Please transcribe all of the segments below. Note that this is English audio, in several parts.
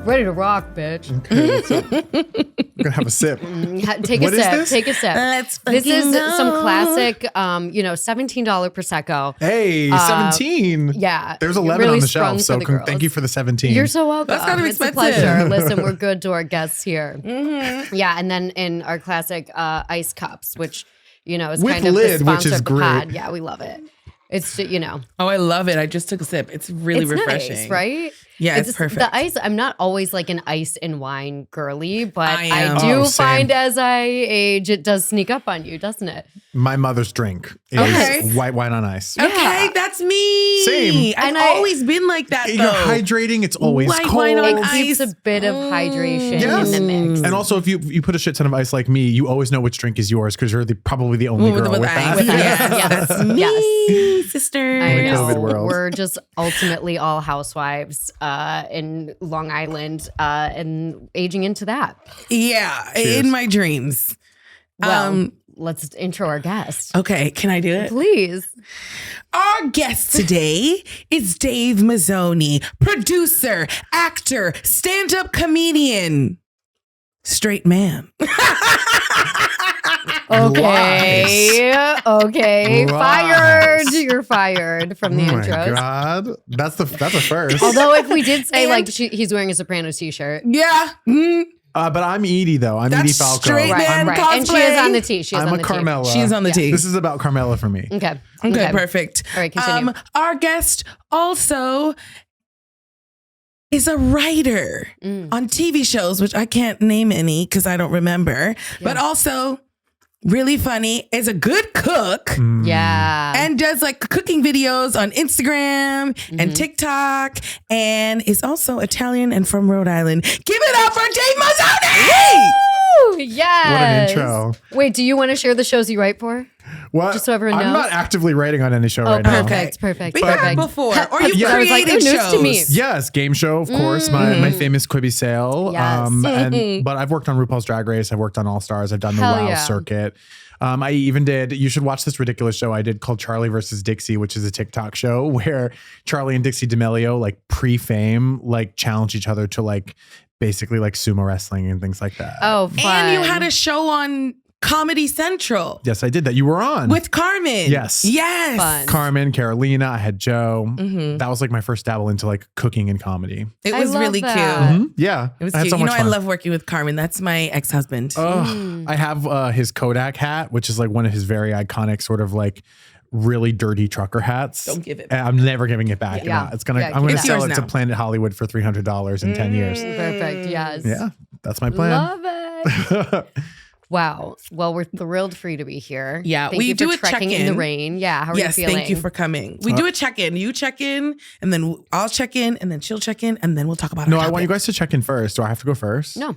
Ready to rock, bitch. Okay, what's up? I'm gonna have a sip. Take What a is sip. this? Take a sip. This is some classic, $17 Prosecco. Hey, 17. Yeah. There's 11 really on the sprung shelf, so for the girls. thank you for the 17. You're so welcome. That's kind of It's a expensive. pleasure. Listen, we're good to our guests here. Yeah, and then in our classic ice cups, which, is With kind of lid, the which sponsor is of the great. pod. Yeah, we love it. It's, Oh, I love it. I just took a sip. It's really it's refreshing. nice, right? Yeah, it's perfect. The ice, I'm not always like an ice and wine girly, but I am. I do Oh, same. find as I age, it does sneak up on you, doesn't it? My mother's drink is Okay. white wine on ice. Okay, that's me. Same. I've And always been like that, though. You're hydrating. It's always White cold. wine on It keeps ice. a bit of hydration Yes. in the mix. And also, if you put a shit ton of ice like me, you always know which drink is yours because you're probably the only girl with that. ice. Yes, Yes, that's me, yes. sister. I In the know. COVID world. We're just ultimately all housewives in Long Island and aging into that. Yeah, Cheers. in my dreams. Well, let's intro our guest. Okay, can I do it? Please. Our guest today is Dave Mizzoni, producer, actor, stand-up comedian, straight man. Okay. Okay. Lies. Fired. You're fired from the Oh my intros. God. That's a first. Although if we did say And- he's wearing a Sopranos t-shirt. Yeah, But I'm Edie, though. I'm That's Edie Falco. straight man Right. cosplay. And she is on the tee. She is I'm on a the Carmela. She's on the tee. This is about Carmela for me. tee. Okay. Okay, perfect. All right, continue. Our guest also is a writer on TV shows, which I can't name any because I don't remember, but also really funny, is a good cook, Yeah. and does like cooking videos on Instagram and TikTok, and is also Italian and from Rhode Island. Give it up for Dave Mizzoni! Woo, yes. What an intro. Wait, do you want to share the shows you write for? What? Just so everyone I'm knows. not actively writing on any show Oh, right now. perfect. Perfect. We perfect. heard before, or you Yeah. I was like, created ooh, news shows. to me. Yes, game show, of course. My famous Quibi Sale. Yes. But I've worked on RuPaul's Drag Race. I've worked on All Stars. I've done the Hell WoW yeah. circuit. I even did, you should watch this ridiculous show I did called Charlie versus Dixie, which is a TikTok show where Charlie and Dixie D'Amelio, like pre-fame, like challenge each other to like basically like sumo wrestling and things like that. Oh, fun. And you had a show on Comedy Central Yes, I did that. You were on. with Carmen. Yes. Yes. Fun. Carmen, Carolina, I had Joe. That was like my first dabble into like cooking and comedy. It I was love really that. cute. Yeah. It was I had cute. so You much know, I fun. love working with Carmen. That's my ex-husband. I have his Kodak hat, which is like one of his very iconic sort of like really dirty trucker hats. Don't give it And I'm never giving it back. Yeah. It's gonna. Yeah, I'm gonna it's sell yours it to now. Planet Hollywood for $300 in 10 years. Perfect. Yes. Yeah, that's my plan. Love it. Wow. Well, we're thrilled for you to be here. Yeah, Thank we you do for a trekking in check-in. the rain. Yeah. How are Yes, you feeling? thank you for coming. We do a check-in. You check in, and then I'll check in, and then she'll check in, and then we'll talk about it. No, I want you guys to check in first. Do I have to go first? No,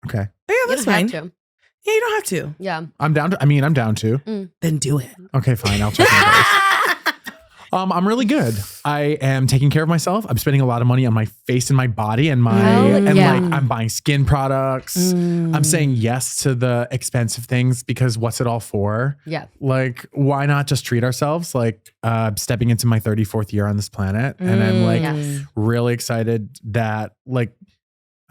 Okay. Yeah, you that's don't fine. have to. Yeah, you don't have to. Yeah. I'm down to. I'm down to. Then do it. Okay, fine. I'll check in first. I'm really good. I am taking care of myself. I'm spending a lot of money on my face and my body and my Hell yeah. like I'm buying skin products. I'm saying yes to the expensive things because what's it all for? Yeah. Like, why not just treat ourselves? Like, stepping into my 34th year on this planet, and I'm like Yes. really excited that like.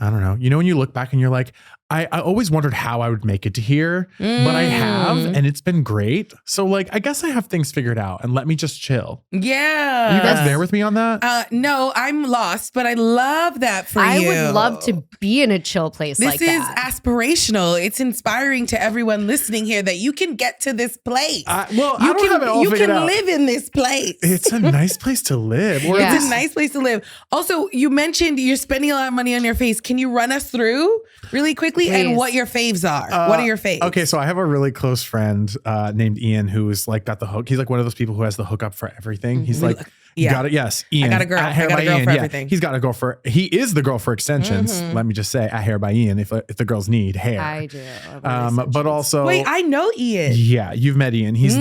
I don't know. You know, when you look back and you're like, I always wondered how I would make it to here, but I have, and it's been great. So like, I guess I have things figured out and let me just chill. Yeah. Are you guys there with me on that? No, I'm lost, but I love that for I you. would love to be in a chill place This like is that. aspirational. It's inspiring to everyone listening here that you can get to this place. I you don't can, have it all you figured can out. live in this place. It's a nice place to live. Or Yeah. It's a nice place to live. Also, you mentioned you're spending a lot of money on your face. Can you run us through really quickly and Please. what your faves are? What are your faves? Okay, so I have a really close friend named Ian who's like got the hook. He's like one of those people who has the hookup for everything. He's like, you Yeah. got it. Yes, Ian. got a girl. At Hair I got by a girl Ian. for Yeah. everything. He's got a girl for. He is the girl for extensions. Let me just say, at Hair by Ian. If the girls need hair, I do. I love but also, Wait, I know Ian. yeah, you've met Ian. He's the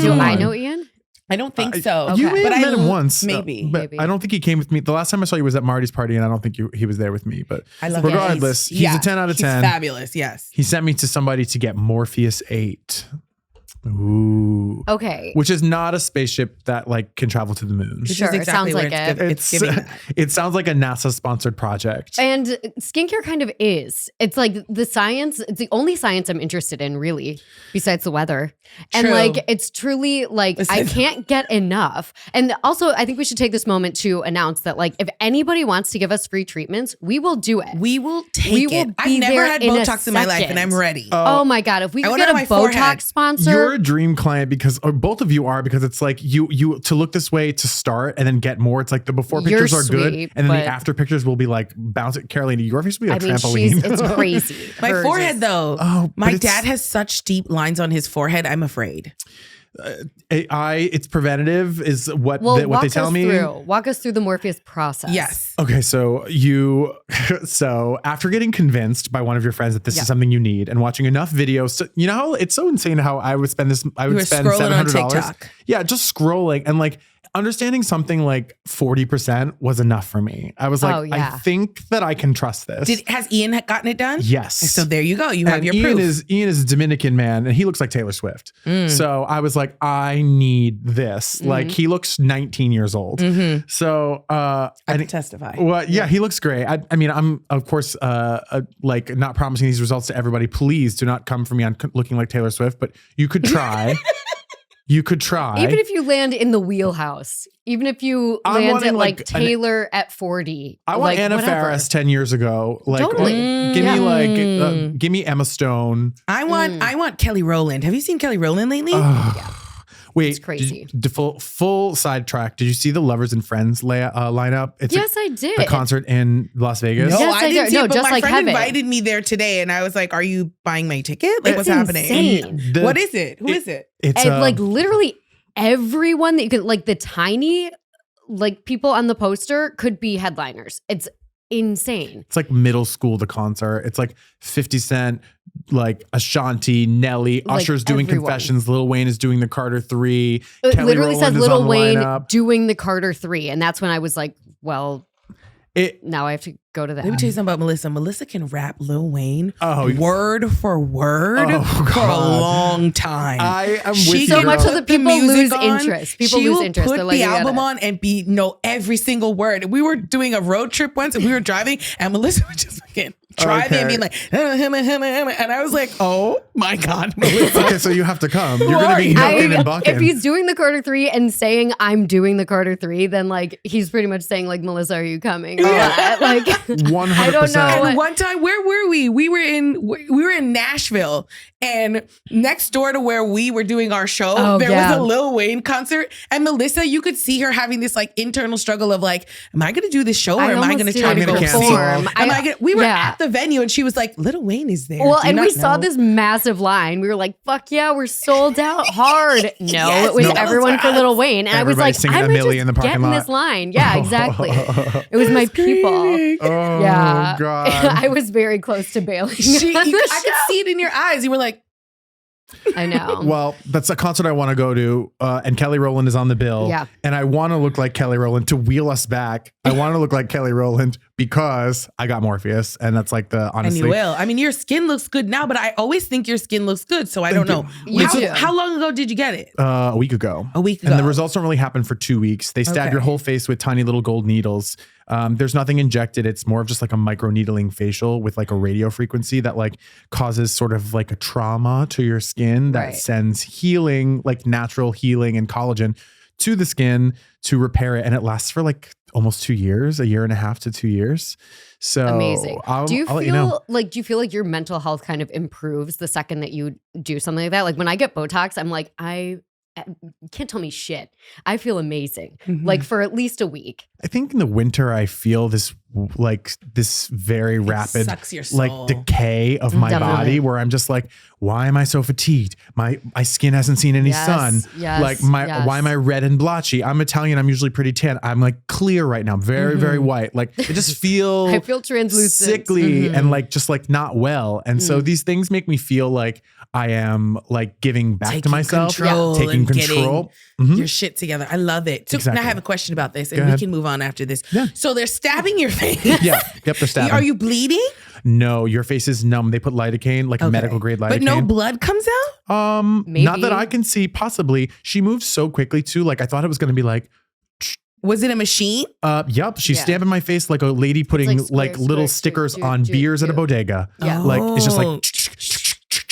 Do one. I know Ian? I don't think so. You Okay. may have met him once, Maybe. but Maybe. I don't think he came with me. The last time I saw you was at Marty's party, and I don't think he was there with me. But I love him. regardless, he's a 10 out of 10. He's fabulous. Yes. He sent me to somebody to get Morpheus 8. Ooh. Okay. Which is not a spaceship that like can travel to the moon. Which Sure, is exactly sounds where like it. it's giving that. It sounds like a NASA sponsored project. And skincare kind of is. It's like the science, it's the only science I'm interested in, really, besides the weather. And True. like, it's truly like, I can't get enough. And also, I think we should take this moment to announce that, like, if anybody wants to give us free treatments, we will do it. We will take We it. will I've be never there had in a Botox in my life, and I'm second. ready. Oh my God. If we I could wanna get a have my Botox forehead. sponsor. You're a dream client because, or both of you are, because it's like you to look this way to start and then get more. It's like the before You're pictures are good, sweet, and then the but- after pictures will be like bouncing. Carolina, your face will be a I mean, trampoline. it's crazy. My Hers forehead, is- though. Oh, but my it's- dad has such deep lines on his forehead. I'm afraid. It's preventative, is what Well, what walk they tell us me. through. Walk us through the Morpheus process. Yes. Okay, so so after getting convinced by one of your friends that this Yeah. is something you need, and watching enough videos, you know how it's so insane how I would spend You were spend scrolling on $700. TikTok. Yeah, just scrolling, and like understanding something like 40% was enough for me. I was like, Oh, yeah. I think that I can trust this. Has Ian gotten it done? Yes. So there you go. You have And your Ian proof. Ian is a Dominican man, and he looks like Taylor Swift. So I was like, I need this. Like he looks 19 years old. So I can testify. well, yeah, he looks great. I mean, I'm of course like not promising these results to everybody. Please do not come for me on looking like Taylor Swift, but you could try. You could try. Even if you land in the wheelhouse, even if you I'm land wanting, at like like, Taylor at 40. I want like, Anna whatever. Faris 10 years ago. Like, Totally. give me like, give me Emma Stone. I want Kelly Rowland. Have you seen Kelly Rowland lately? Wait, It's crazy. Full sidetrack. Did you see the Lovers and Friends lineup? It's Yes, I did. a concert in Las Vegas. No, Yes, I I didn't do. see No, it, but just my like friend heaven. invited me there today, and I was like, "Are you buying my ticket? Like, It's what's happening? insane. The- What is it? Who is it? It's And like literally everyone that you could, like the tiny, like people on the poster could be headliners. It's insane. It's like middle school the concert. It's like 50 Cent, like Ashanti, Nelly, Like Usher's doing everyone. Confessions, Lil Wayne is doing the Carter 3. It Kelly literally Rowland says is on Lil the Wayne lineup. doing the Carter 3. And that's when I was like, well, It now I have to go to that. Let me tell you something about Melissa. Melissa can rap Lil Wayne Oh. word for word Oh, for a God. long time. I am She with you. So can much girl. of the put people music lose on. interest. People She lose will interest. put They're like, the you gotta- album on and know every single word. We were doing a road trip once, and we were driving, and Melissa was just fucking driving and Okay. being like, and I was like, oh my God, Melissa. Okay, so you have to come. You're Well, gonna be milking and bucking. if he's doing the Carter 3 and saying I'm doing the Carter 3, then like he's pretty much saying like, Melissa, are you coming? Like 100%. I don't know. And one time, where were we? We were in Nashville, and next door to where we were doing our show, Oh, there yeah. was a Lil Wayne concert. And Melissa, you could see her having this like internal struggle of like, am I going to do this show or I am I almost going to did try to I'm go gonna see? cancel. Am I gonna, we were Yeah. at the venue, and she was like, Lil Wayne is there. Well, Do you and we not saw know? this massive line. We were like, "Fuck yeah, we're sold out hard." No, Yes, it was no, everyone it's for us. Lil Wayne, and Everybody I was singing like, a "I'm Millie just in the parking getting lot. this line." Yeah, exactly. It was my Screaming. people. Oh, Yeah, God. I was very close to bailing. I on the could show. see it in your eyes. You were like, I know. Well, that's a concert I want to go to, and Kelly Rowland is on the bill. Yeah. And I want to look like Kelly Rowland to wheel us back. I want to look like Kelly Rowland because I got Morpheus, and that's like the honestly. and you will. I mean, your skin looks good now, but I always think your skin looks good, so I don't know. You do. How long ago did you get it? A week ago. A week And the ago. results don't really happen for 2 weeks. They stab Okay. your whole face with tiny little gold needles. There's nothing injected. It's more of just like a micro needling facial with like a radio frequency that like causes sort of like a trauma to your skin that Right. sends healing, like natural healing and collagen to the skin to repair it. And it lasts for like almost 2 years, a year and a half to 2 years. So Amazing. Do you I'll feel let you know. like your mental health kind of improves the second that you do something like that? Like when I get Botox, I'm like, you can't tell me shit. I feel amazing. Mm-hmm. Like for at least a week. I think in the winter I feel this very rapid sucks your like soul. decay of my Definitely. body where I'm just like, why am I so fatigued? My skin hasn't seen any Yes, sun. yes, Like yes. why am I red and blotchy? I'm Italian. I'm usually pretty tan. I'm like clear right now. Very, very white. Like I just feel I feel translucent. sickly Mhm. and like just like not well. And so these things make me feel like I am like giving back to Taking myself, control taking and control. getting your shit together. I love it. So Exactly. now I have a question about this, and Go we ahead. can move on after this. Yeah. So they're stabbing your face. Yeah. Yep. They're stabbing. Are you bleeding? No, your face is numb. They put lidocaine, like medical grade lidocaine. But no blood comes out? Maybe. Not that I can see, possibly. She moves so quickly too. Like I thought it was going to be like, was it a machine? Yep. She's stabbing my face like a lady putting like little stickers on beers at a bodega. Yeah. Like it's just like,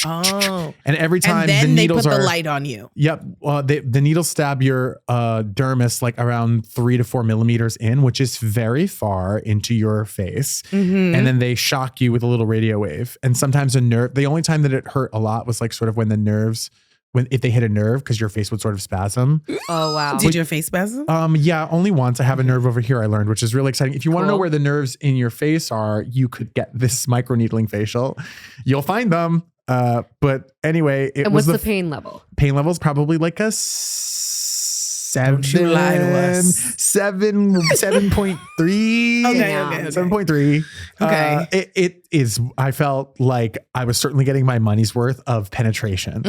and every time and then the needles they put are the light on you. Yep. The needles stab your dermis like around 3 to 4 millimeters in, which is very far into your face. Mm-hmm. And then they shock you with a little radio wave. And sometimes a nerve, the only time that it hurt a lot was like sort of when the nerves, if they hit a nerve, because your face would sort of spasm. Oh, wow. Did your face spasm? Yeah, only once. I have a nerve over here, I learned, which is really exciting. If you want to know where the nerves in your face are, you could get this microneedling facial. You'll find them. But anyway, and what's the pain level? Pain level is probably like a 7.3. Okay. 7.3. Okay. It is. I felt like I was certainly getting my money's worth of penetration,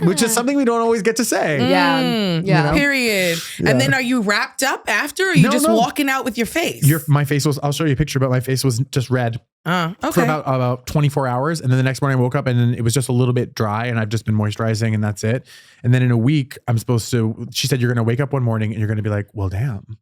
which is something we don't always get to say. Yeah. You know? Period. Yeah. And then are you wrapped up after? Or are you just walking out with your face? My face was, I'll show you a picture, but my face was just red Okay. for about 24 hours. And then the next morning I woke up and then it was just a little bit dry and I've just been moisturizing and that's it. And then in a week, she said, you're going to wake up one morning and you're going to be like, well, damn.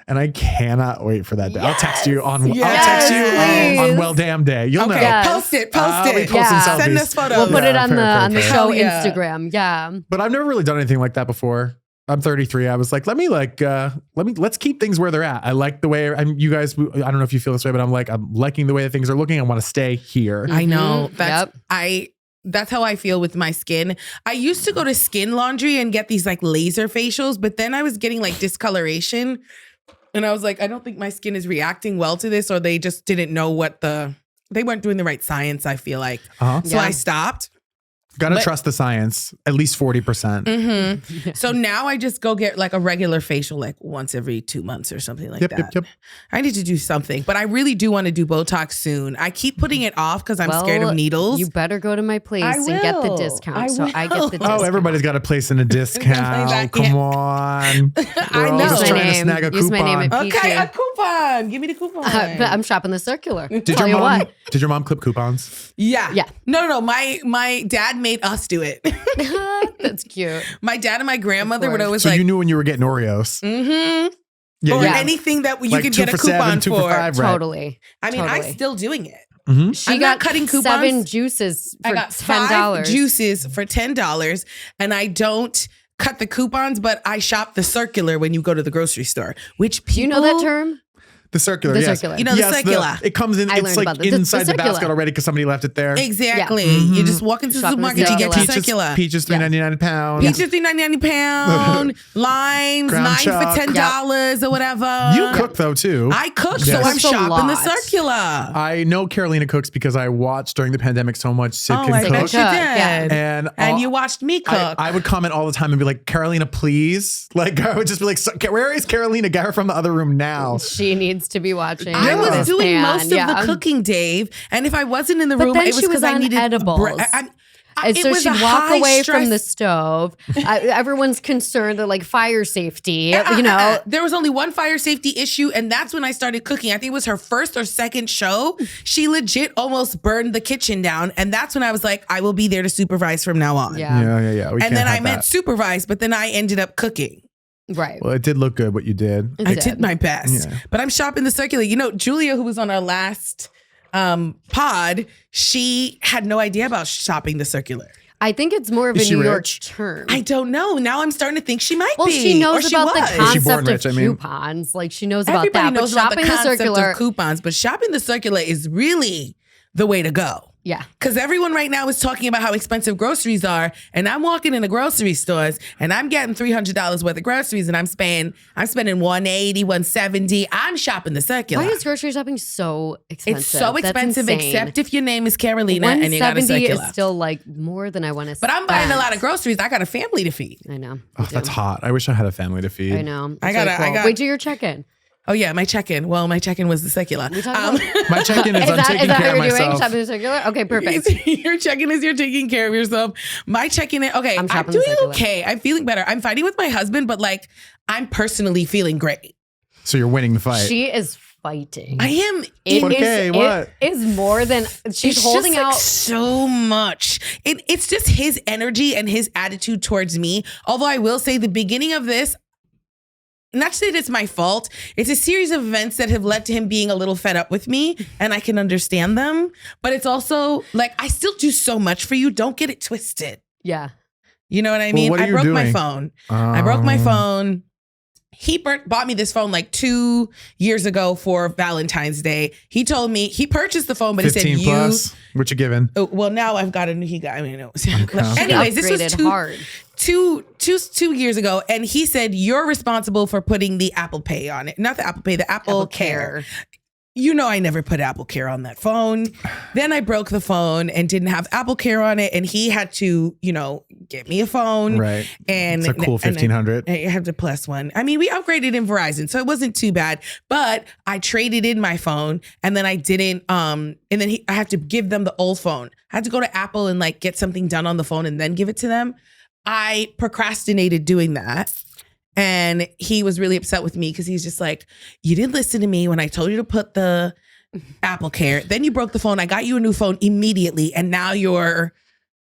And I cannot wait for that day. I'll text you on on Well Damn Day. You'll know. Yes. Post it. Send us photos. We'll put it on the show yeah. Instagram. Yeah. But I've never really done anything like that before. I'm 33. I was like, let's keep things where they're at. I like the way you guys, I don't know if you feel this way, but I'm liking the way that things are looking. I want to stay here. I know. Yep. That's how I feel with my skin. I used to go to Skin Laundry and get these like laser facials, but then I was getting like discoloration. And I was like, I don't think my skin is reacting well to this, or they just didn't know they weren't doing the right science, I feel like. So I stopped. Gotta trust the science, at least 40%. Mm-hmm. So now I just go get like a regular facial like once every 2 months or something like that. Yep. I need to do something, but I really do want to do Botox soon. I keep putting it off because I'm scared of needles. You better go to my place and get the discount. I get the discount. Oh, everybody's got a place in a discount. Come on. I know. Just trying to snag a Use my name coupon. at Okay, a coupon. Give me the coupon. But I'm shopping the circular. Did Tell your you mom? what. Did your mom clip coupons? Yeah. Yeah. No. My dad made us do it. That's cute. My dad and my grandmother would always So like. you knew when you were getting Oreos. Mm-hmm. Or anything that you like could 2 get a for coupon 7, 2 for 5, right? Totally. I mean, I'm still doing it. Mm-hmm. She I'm got not cutting coupons. 7 juices for I got $10. 5 juices for $10, and I don't cut the coupons, but I shop the circular when you go to the grocery store. Which people, Do you know that term? The circular, The yes. circular. You know, the circular. It comes in, I it's learned like about the inside the circular. basket already because somebody left it there. Exactly. Yeah. You just walk into the Shop in the supermarket, you get your circular. circular. Peaches $3.99 a pound. Peaches $3.99 a pound. Limes Ground 9 chuck. for $10 or whatever. You cook though too. I cook, so Yes. I'm That's a shopping the lot. circular. I know Carolina cooks because I watched during the pandemic so much Sid Oh, Can I Cook. bet you did. Yeah. And you watched me cook. I would comment all the time and be like, Carolina, please. Like, I would just be like, where is Carolina? Get her from the other room now. She needs to be watching. I was this doing man. most of the cooking, Dave. And if I wasn't in the But room, then it was she was because I on needed edibles. And it so was she'd a walk high away stress- from the stove. Everyone's concerned that like fire safety, you know. There was only one fire safety issue, and that's when I started cooking. I think it was her first or second show. She legit almost burned the kitchen down, and that's when I was like, I will be there to supervise from now on. Yeah. Yeah. We And can't then I have meant that. supervise, but then I ended up cooking. Right. Well, it did look good what you did. I did my best. Yeah. But I'm shopping the circular. You know, Julia, who was on our last pod, she had no idea about shopping the circular. I think it's more of Is a she New York rich? term. I don't know. Now I'm starting to think she might Well, be. she knows or she about the was. Is she born concept rich, of I mean? coupons. Like she knows about Everybody that. knows But about the shopping the concept circular, of coupons, but shopping the circular is really the way to go. yeah. Because everyone right now is talking about how expensive groceries are, and I'm walking into grocery stores and I'm getting $300 worth of groceries, and I'm spending $180, $170. I'm shopping the circular. Why is grocery shopping so expensive? It's so That's expensive, insane. except if your name is Carolina and you got a 170 circular. is still like more than I want to. But I'm buying a lot of groceries. I got a family to feed. I know. Oh, that's hot. I wish I had a family to feed. I know. I It's gotta- really cool. I got- Wait till your check-in. Oh yeah, my check-in. Well, my check-in was the circular. We talk about- My check-in is, Is I'm that, taking is that care what of you're doing? myself. Shopping the circular? Okay, perfect. Your check-in is you're taking care of yourself. My check-in is okay. I'm I'm shopping the doing circular. okay. I'm feeling better. I'm fighting with my husband, but like I'm personally feeling great. So you're winning the fight. She is fighting. I am. What? It is more than she's It's holding just, like, out so much. It's just his energy and his attitude towards me. Although I will say the beginning of this, not to say that it's my fault, it's a series of events that have led to him being a little fed up with me, and I can understand them. But it's also like, I still do so much for you. Don't get it twisted. Yeah. You know what I mean? what are I you broke my doing? phone. I broke my phone. He bought me this phone like 2 years ago for Valentine's Day. He told me he purchased the phone, but he said 15 plus. What you giving? Oh, well, now I've got a new. He got. I mean, it was, Okay. anyways, this was Upgraded hard. two years ago, and he said you're responsible for putting the Apple Pay on it, not the Apple Pay, the Apple Care. You know, I never put Apple Care on that phone. Then I broke the phone and didn't have Apple Care on it, and he had to, get me a phone. Right. And It's a cool 1500. I have the plus one. I mean, we upgraded in Verizon, so it wasn't too bad. But I traded in my phone, and then I didn't. And then I had to give them the old phone. I had to go to Apple and like get something done on the phone and then give it to them. I procrastinated doing that. And he was really upset with me because he's just like, you didn't listen to me when I told you to put the Apple Care. Then you broke the phone. I got you a new phone immediately. And now you're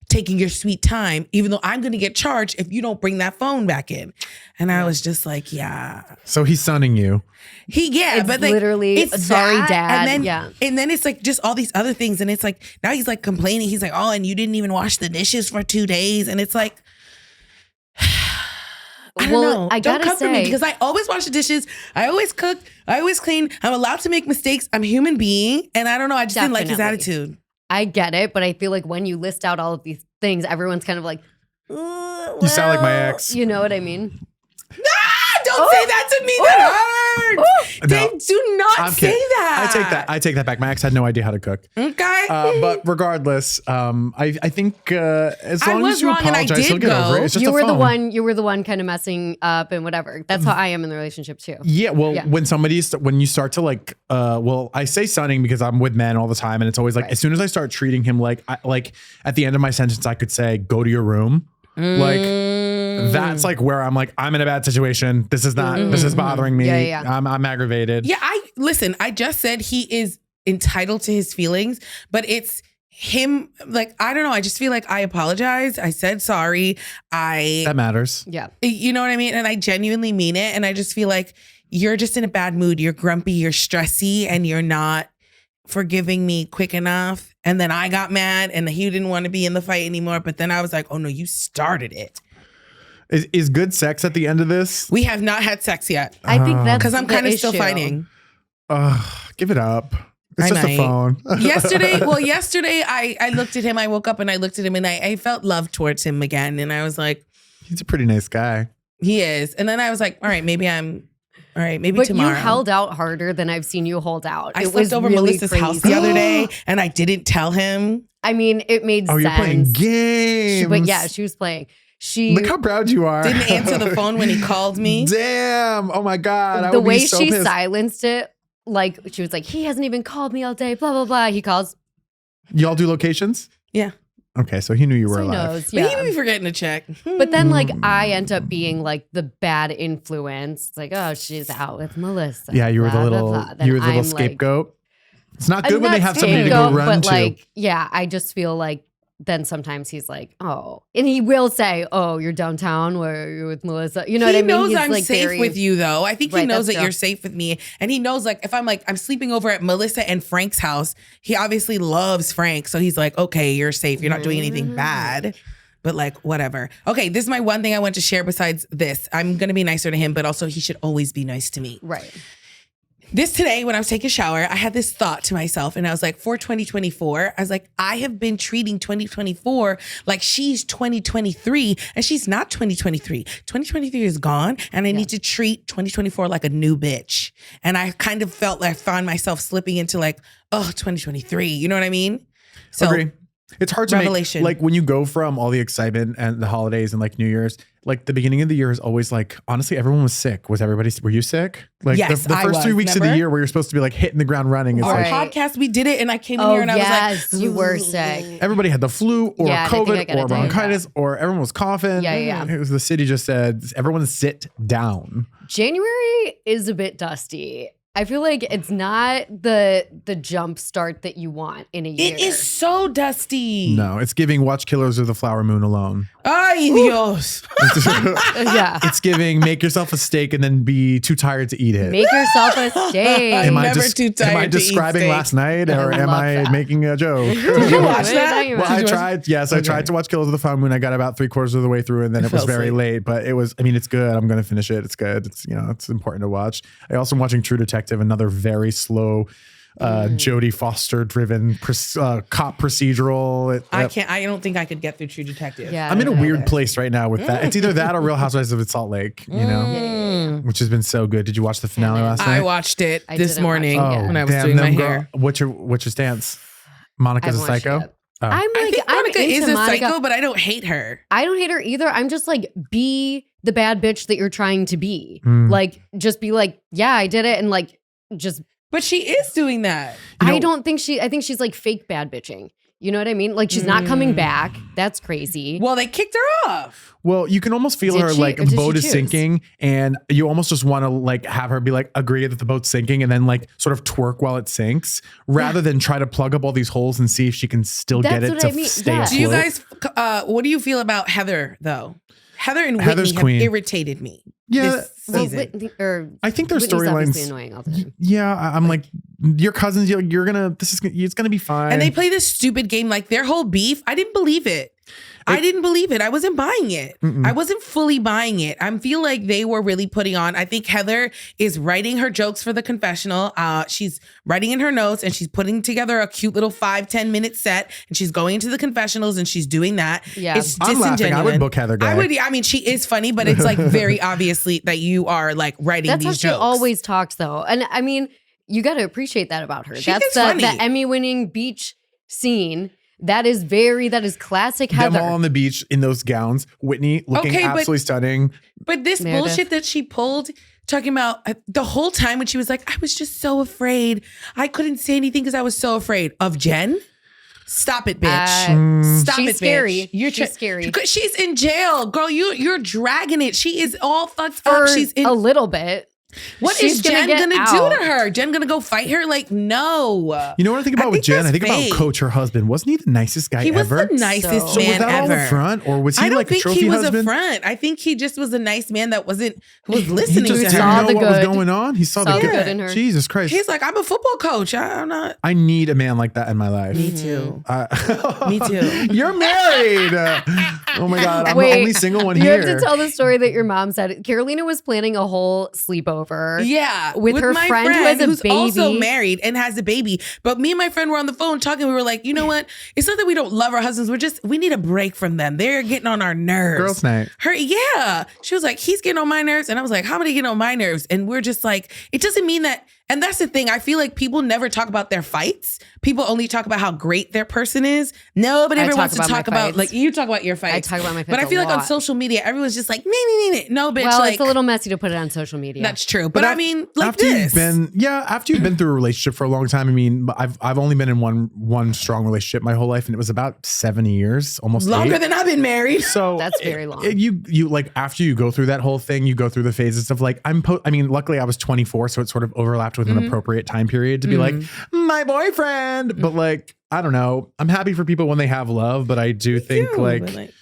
taking your sweet time, even though I'm going to get charged if you don't bring that phone back in. And I was just like, yeah. So he's sunning you. It's but like, literally, it's sorry, that, Dad. And then it's like just all these other things. And it's like, now he's like complaining. He's like, oh, and you didn't even wash the dishes for 2 days. And it's like, I don't know. I Don't gotta come for me say, because I always wash the dishes. I always cook. I always clean. I'm allowed to make mistakes. I'm a human being. And I don't know. I just didn't like his Definitely. attitude. I get it, but I feel like when you list out all of these things, everyone's kind of like, You sound like my ex. You know what I mean? Don't say that to me. That hurts. No, Dave, do not I'm say kidding. that. I take that back. My ex had no idea how to cook. Okay. But regardless, I think as I long was as you wrong and I apologize, he'll did get over it. go. It's just You a were phone. the one kind of messing up and whatever. That's how I am in the relationship too. Yeah, well, Yeah. when you start to like, I say sunning because I'm with men all the time, and it's always like Right. as soon as I start treating him like at the end of my sentence, I could say, "Go to your room." Like that's like where I'm like, I'm in a bad situation. This is not. This is bothering me. Yeah. I'm aggravated. Yeah, I just said he is entitled to his feelings, but it's him. Like, I don't know. I just feel like I apologized. I said sorry. That matters. Yeah. You know what I mean? And I genuinely mean it. And I just feel like you're just in a bad mood. You're grumpy, you're stressy, and you're not forgiving me quick enough. And then I got mad and he didn't want to be in the fight anymore. But then I was like, oh no, you started it. Is good sex at the end of this? We have not had sex yet. I think that's Because I'm the kind of still issue. fighting. Give it up. It's I just might. a phone. Yesterday I looked at him. I woke up and I looked at him and I felt love towards him again. And I was like, He's a pretty nice guy. he is. And then I was like, all right, maybe But tomorrow. you held out harder than I've seen you hold out. I It slept was over really Melissa's crazy. house the other day and I didn't tell him. I mean, it made Oh, sense. you're playing games. But yeah, she was playing. She Look how proud you are. Didn't answer the phone when he called me. Damn. Oh my God. I the would be way so she pissed. silenced it, like she was like, he hasn't even called me all day, blah, blah, blah. He calls. Y'all do locations? Yeah. Okay, so he knew you were So he alive. knows. But Yeah. he would be forgetting to check. But then, like, I end up being like the bad influence. It's like, oh, she's out with Melissa. Yeah, you were the blah, little blah, blah. Then you were the little I'm, like, scapegoat. It's not I'm good when they not have somebody to go scapegoat, run but to. like, yeah, I just feel like then sometimes he's like, oh, and he will say, oh, you're downtown where you're with Melissa. You know what I He mean? knows He's I'm like safe very- with you, though. I think he Right, knows that's that you're true. safe with me. And he knows, like, if I'm sleeping over at Melissa and Frank's house, he obviously loves Frank. So he's like, okay, you're safe. You're not doing anything bad. But like, whatever. Okay, this is my one thing I want to share besides this. I'm going to be nicer to him, but also he should always be nice to me. Right. This today, when I was taking a shower, I had this thought to myself and I was like, for 2024, I was like, I have been treating 2024 like she's 2023 and she's not 2023. 2023 is gone and I need to treat 2024 like a new bitch. And I kind of felt like I found myself slipping into like, oh, 2023. You know what I mean? So Agree. It's hard to Revelation. make, like when you go from all the excitement and the holidays and like New Year's, like the beginning of the year is always like, honestly, everyone was sick. Were you sick? Like Yes, the I first was, 3 weeks of remember? the year where you're supposed to be like hitting the ground running. It's our like Right. podcast, we did it and I came in Oh, here and I was yes, like, you were sick. everybody had the flu or Yeah, and I think I COVID got a or day of bronchitis or everyone was coughing. Yeah. It was the city just said, everyone sit down. January is a bit dusty. I feel like it's not the jump start that you want in a year. It is so dusty. No, it's giving watch Killers of the Flower Moon alone. Ay, Dios. Yeah. It's giving make yourself a steak and then be too tired to eat it. Make yourself a steak. I'm never too tired Am I to eat describing steak. last night or I am love I that. making a joke? Did you watch that? Well, Well, I Did you watch- tried. Yes, I tried to watch Killers of the Flower Moon. I got about 3/4 of the way through, and then it was fell very asleep. late. But it was. I mean, it's good. I'm going to finish it. It's good. It's it's important to watch. I also am watching True Detective, another very slow, Jodie Foster driven cop procedural. I don't think I could get through True Detective. Yeah. I'm in a I don't weird either. place right now with that. It's either that or Real Housewives of Salt Lake. Which has been so good. Did you watch the finale last night? I watched it I this didn't watch morning it yet. when I was damn, doing my them hair. What's your stance? I Monica's a haven't watched it psycho. yet. I'm like, I think Monica I'm is into a Monica. psycho, but I don't hate her. I don't hate her either. I'm just like, be the bad bitch that you're trying to be. Mm. Like, just be like, yeah, I did it. And like, just, But she is doing that. I think she's like fake bad bitching. You know what I mean? Like, she's not coming back. That's crazy. Well, they kicked her off. Well, you can almost feel Did her she, like or did the boat she is choose? sinking, and you almost just want to like have her be like agree that the boat's sinking, and then like sort of twerk while it sinks, rather than try to plug up all these holes and see if she can still get That's it what to I mean. stay Yeah. afloat. Do you guys, what do you feel about Heather, though? Heather and Heather's Whitney queen. have irritated me Yeah, this Well, season. I think their Whitney's obviously storylines. annoying all the time. Yeah, I'm like your cousins. You're gonna. It's gonna be fine. And they play this stupid game, like their whole beef. I didn't believe it. I didn't believe it. I wasn't buying it. I wasn't fully buying it. I feel like they were really putting on. I think Heather is writing her jokes for the confessional. She's writing in her notes and she's putting together a cute little 5-10 minute set and she's going into the confessionals and she's doing that. Yeah. It's I'm laughing. disingenuous. I would book Heather Gay. I mean, she is funny, but it's like very obviously that you are like writing That's how these she jokes. always talks, though. And I mean, you got to appreciate that about her. She That's is the funny. Emmy-winning beach scene. That is classic them Heather. all on the beach in those gowns. Whitney looking Okay, but- absolutely stunning. But this Meredith. bullshit that she pulled, talking about the whole time when she was like, I was just so afraid. I couldn't say anything because I was so afraid of Jen. Stop it, bitch. Stop She's it, scary. bitch. She's scary. Because she's in jail. Girl, you're dragging it. She is all fucked For up. She's in a little bit. What she's is gonna Jen get gonna out. do to her? Jen gonna go fight her? Like, no. You know what I think about with think Jen? that's I think fake. about Coach, her husband. Wasn't he the nicest guy He was ever? the nicest So So was man that all ever. a front, or was he I don't like a think trophy he was husband? a front. I think he just was a nice man that who was He listening just to didn't her. saw know the what was good. going on. He saw, Saw the the good in her. Jesus Christ! He's like, I'm a football coach. I'm not. I need a man like that in my life. Me too. Uh, Me too. You're married. Oh my God! I'm Wait, the only single one You here. have to tell the story that your mom said. Carolina was planning a whole sleepover. Yeah, With her my friend who has a who's also baby. married and has a baby. But me and my friend were on the phone talking. We were like, you know what? It's not that we don't love our husbands. We need a break from them. They're getting on our nerves. Girls' night. Yeah. She was like, he's getting on my nerves. And I was like, how many getting on my nerves? And we're just like, it doesn't mean that. And that's the thing. I feel like people never talk about their fights. People only talk about how great their person is. Nobody I ever talk wants to about my talk about, fights. like, you talk about your fights. talk about my But I fights feel a like on lot. social media, everyone's just like, no, bitch. Well, like, it's a little messy to put it on social media. that's true. But I mean, like after this. after you've been through a relationship for a long time. I mean, I've only been in one strong relationship my whole life, and it was about 7 years, almost Longer 8. than I've been married. So That's very long. You like after you go through that whole thing, you go through the phases of like I mean, luckily I was 24, so it sort of overlapped with an appropriate time period to be like my boyfriend. But like I don't know, I'm happy for people when they have love, but I do think Ew, like. but, like,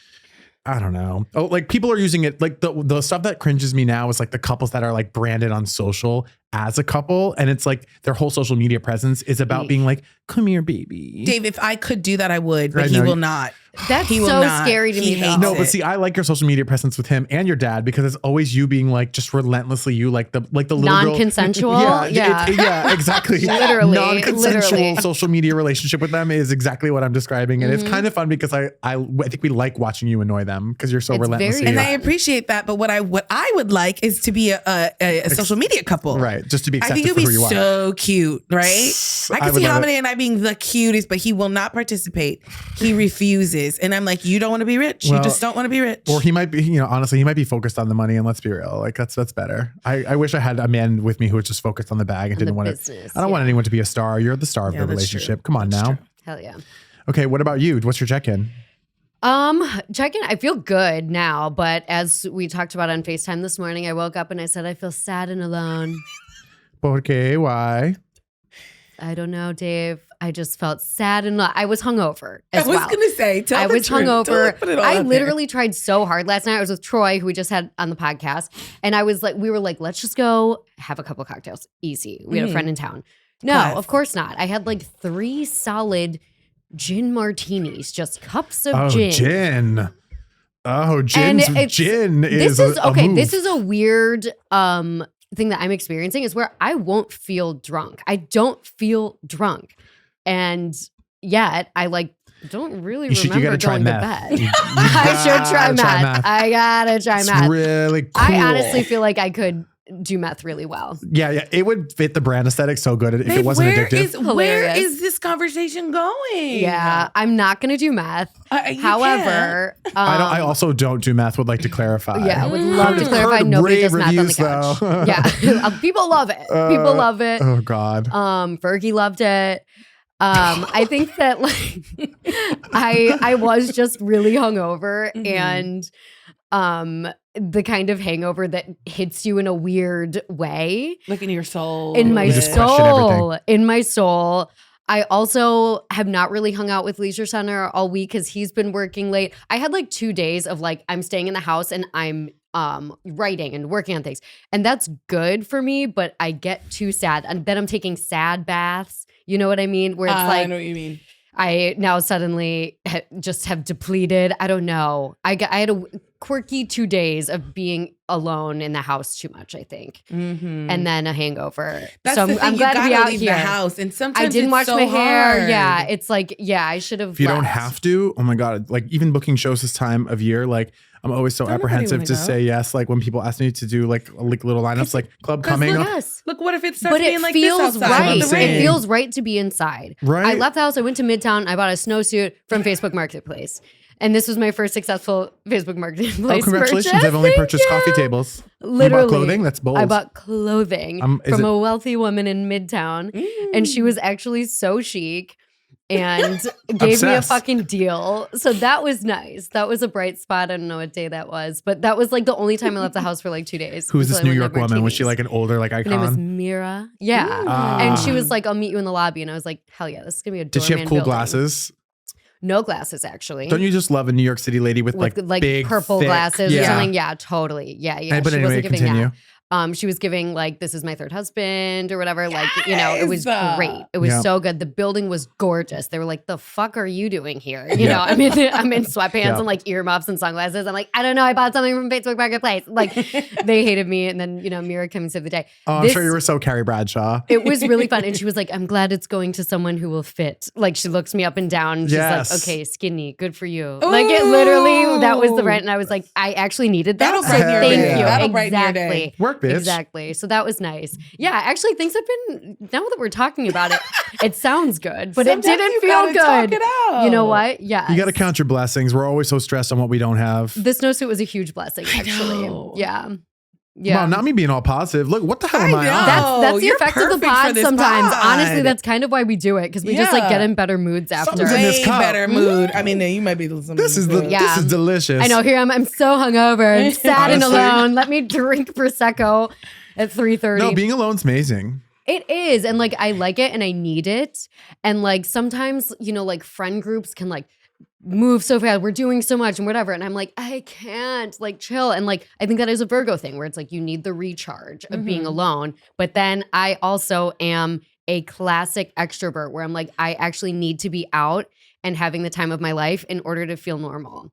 I don't know. Oh, like people are using it like the stuff that cringes me now is like the couples that are like branded on social as a couple, and it's like their whole social media presence is about being like, "Come here, baby." Dave, if I could do that, I would, but I he know. will not. That's He will so not. scary to He me, though. hates No, but it. see, I like your social media presence with him and your dad because it's always you being like just relentlessly you, like the little girl- Non-consensual? Yeah, Yeah. yeah, exactly. Literally, non-consensual literally. social media relationship with them is exactly what I'm describing, and it's kind of fun because I think we like watching you annoy them because you're so It's relentlessly very And I appreciate that. But what I would like is to be a social media couple. right, just to be I accepted think it for would who be you are. so cute, right? I I can would see love it. Hamide and I being the cutest, but he will not participate. He refuses. And I'm like, you don't want to be rich. You Well, just don't want to be rich. Or he might be, honestly, he might be focused on the money. And let's be real, like that's better. I wish I had a man with me who was just focused on the bag and the didn't want business, to. I don't want yeah. anyone to be a star. You're the star of Yeah, the that's true. relationship. Come on That's now. true. Hell yeah. Okay, what about you? What's your check-in? Check-in. I feel good now, but as we talked about on FaceTime this morning, I woke up and I said I feel sad and alone. ¿Por qué? Why? I don't know, Dave. I just felt sad and I was hungover as I was well. going to say, I was hungover. Put it all I out literally tried so hard last night. I was with Troy, who we just had on the podcast, and I was like, we were like, let's just go have a couple cocktails. Easy. We had a friend in town. No, Class. of course not. I had like 3 solid gin martinis, just cups of gin. Gin. Oh, And gin This is is a okay. move. This is a weird thing that I'm experiencing is where I won't feel drunk. I don't feel drunk. And yet I like don't really remember gotta try going to meth. bed. You I should try gotta try meth. meth. I gotta try It's meth. really cool. I honestly feel like I could do meth really well. Yeah, it would fit the brand aesthetic so good if Babe, it wasn't where addictive. where Hilarious. is this conversation going? Yeah, I'm not gonna do meth. You However, I also don't do meth. Would like to clarify. yeah, would love to Heard clarify. Nobody rave does math on the reviews, couch. though. Yeah, people love it. People love it. Oh God. Fergie loved it. I think that like I was just really hungover and the kind of hangover that hits you in a weird way. Look in your soul. In my You just question soul. In my soul. I also have not really hung out with Leisure Center all week because he's been working late. I had like 2 days of like I'm staying in the house and I'm writing and working on things. And that's good for me, but I get too sad. And then I'm taking sad baths. You know what I mean? Where it's I like know what you mean. I now suddenly just have depleted. I don't know. I had a quirky 2 days of being alone in the house too much, I think. And then a hangover. That's so the thing, I'm you glad to gotta be out leave here. the house, and sometimes I didn't it's wash so my hair. hard. Yeah, it's like, yeah, I should have If you don't left. have to, oh my God, like even booking shows this time of year, like I'm always so Don't nobody apprehensive wanna to go. say yes. Like when people ask me to do like little lineups, like club 'cause coming. look, Yes. Look, what if it starts But being it like feels this outside right. with the saying. It rain? feels right to be inside. Right. I left the house. I went to Midtown. I bought a snowsuit from Facebook Marketplace. And this was my first successful Facebook Marketplace Oh, congratulations. purchase. I've only Thank purchased you. coffee tables. Literally. You bought clothing? That's bold. I bought clothing Is from it- a wealthy woman in Midtown. And she was actually so chic and gave me a Obsessed. fucking deal. So that was nice. That was a bright spot. I don't know what day that was, but that was like the only time I left the house for like 2 days. Who's So this I New went to York woman? Was she martinis. like an older like Her name was icon? Mira. Yeah. And she was like, I'll meet you in the lobby. And I was like, hell yeah, this is going to be a Did she have doorman cool building. glasses? No glasses, actually. Don't you just love a New York City lady with like big, purple thick- glasses or yeah. something? Yeah, totally. Yeah. But she anyway, wasn't giving continue. that. She was giving like, this is my third husband or whatever. Like, you know, it was Yes. great. It was Yeah. so good. The building was gorgeous. They were like, the fuck are you doing here? You know, I'm in sweatpants Yeah. and like earmuffs and sunglasses. I'm like, I don't know. I bought something from Facebook Marketplace. Like they hated me. And then, you know, Mira came and saved the day. Oh, I'm This- sure you were so Carrie Bradshaw. It was really fun. And she was like, I'm glad it's going to someone who will fit. Like she looks me up and down. She's Yes. like, okay, skinny, good for you. Like it literally, that was the rent. And I was like, I actually needed that. That'll So brighten your thank day. you. That'll brighten your Exactly. day. Work, bitch. Exactly. So that was nice. Yeah, actually things have been, now that we're talking about it, it sounds good, but Sometimes it didn't you feel gotta talk good. it out. You know what? Yeah. You got to count your blessings. We're always so stressed on what we don't have. The snowsuit was a huge blessing, actually. know. Yeah. Yeah. Wow, not me being all positive. Look, what the hell am I know. on? That's the you're effect of the perfect for pod this sometimes. pod. Honestly, that's kind of why we do it because we just like Yeah. get in better moods after. Something's in this Way cup. better mood. I mean, no, you might be listening. This is the Yeah. this is delicious. I know. Here I'm so hungover and sad and Honestly. alone. Let me drink prosecco at 3:30. No, being alone's amazing. It is, and like I like it and I need it. And like sometimes, you know, like friend groups can like move so fast. We're doing so much and whatever. And I'm like, I can't like chill. And like I think that is a Virgo thing where it's like you need the recharge of being alone. But then I also am a classic extrovert where I'm like, I actually need to be out and having the time of my life in order to feel normal.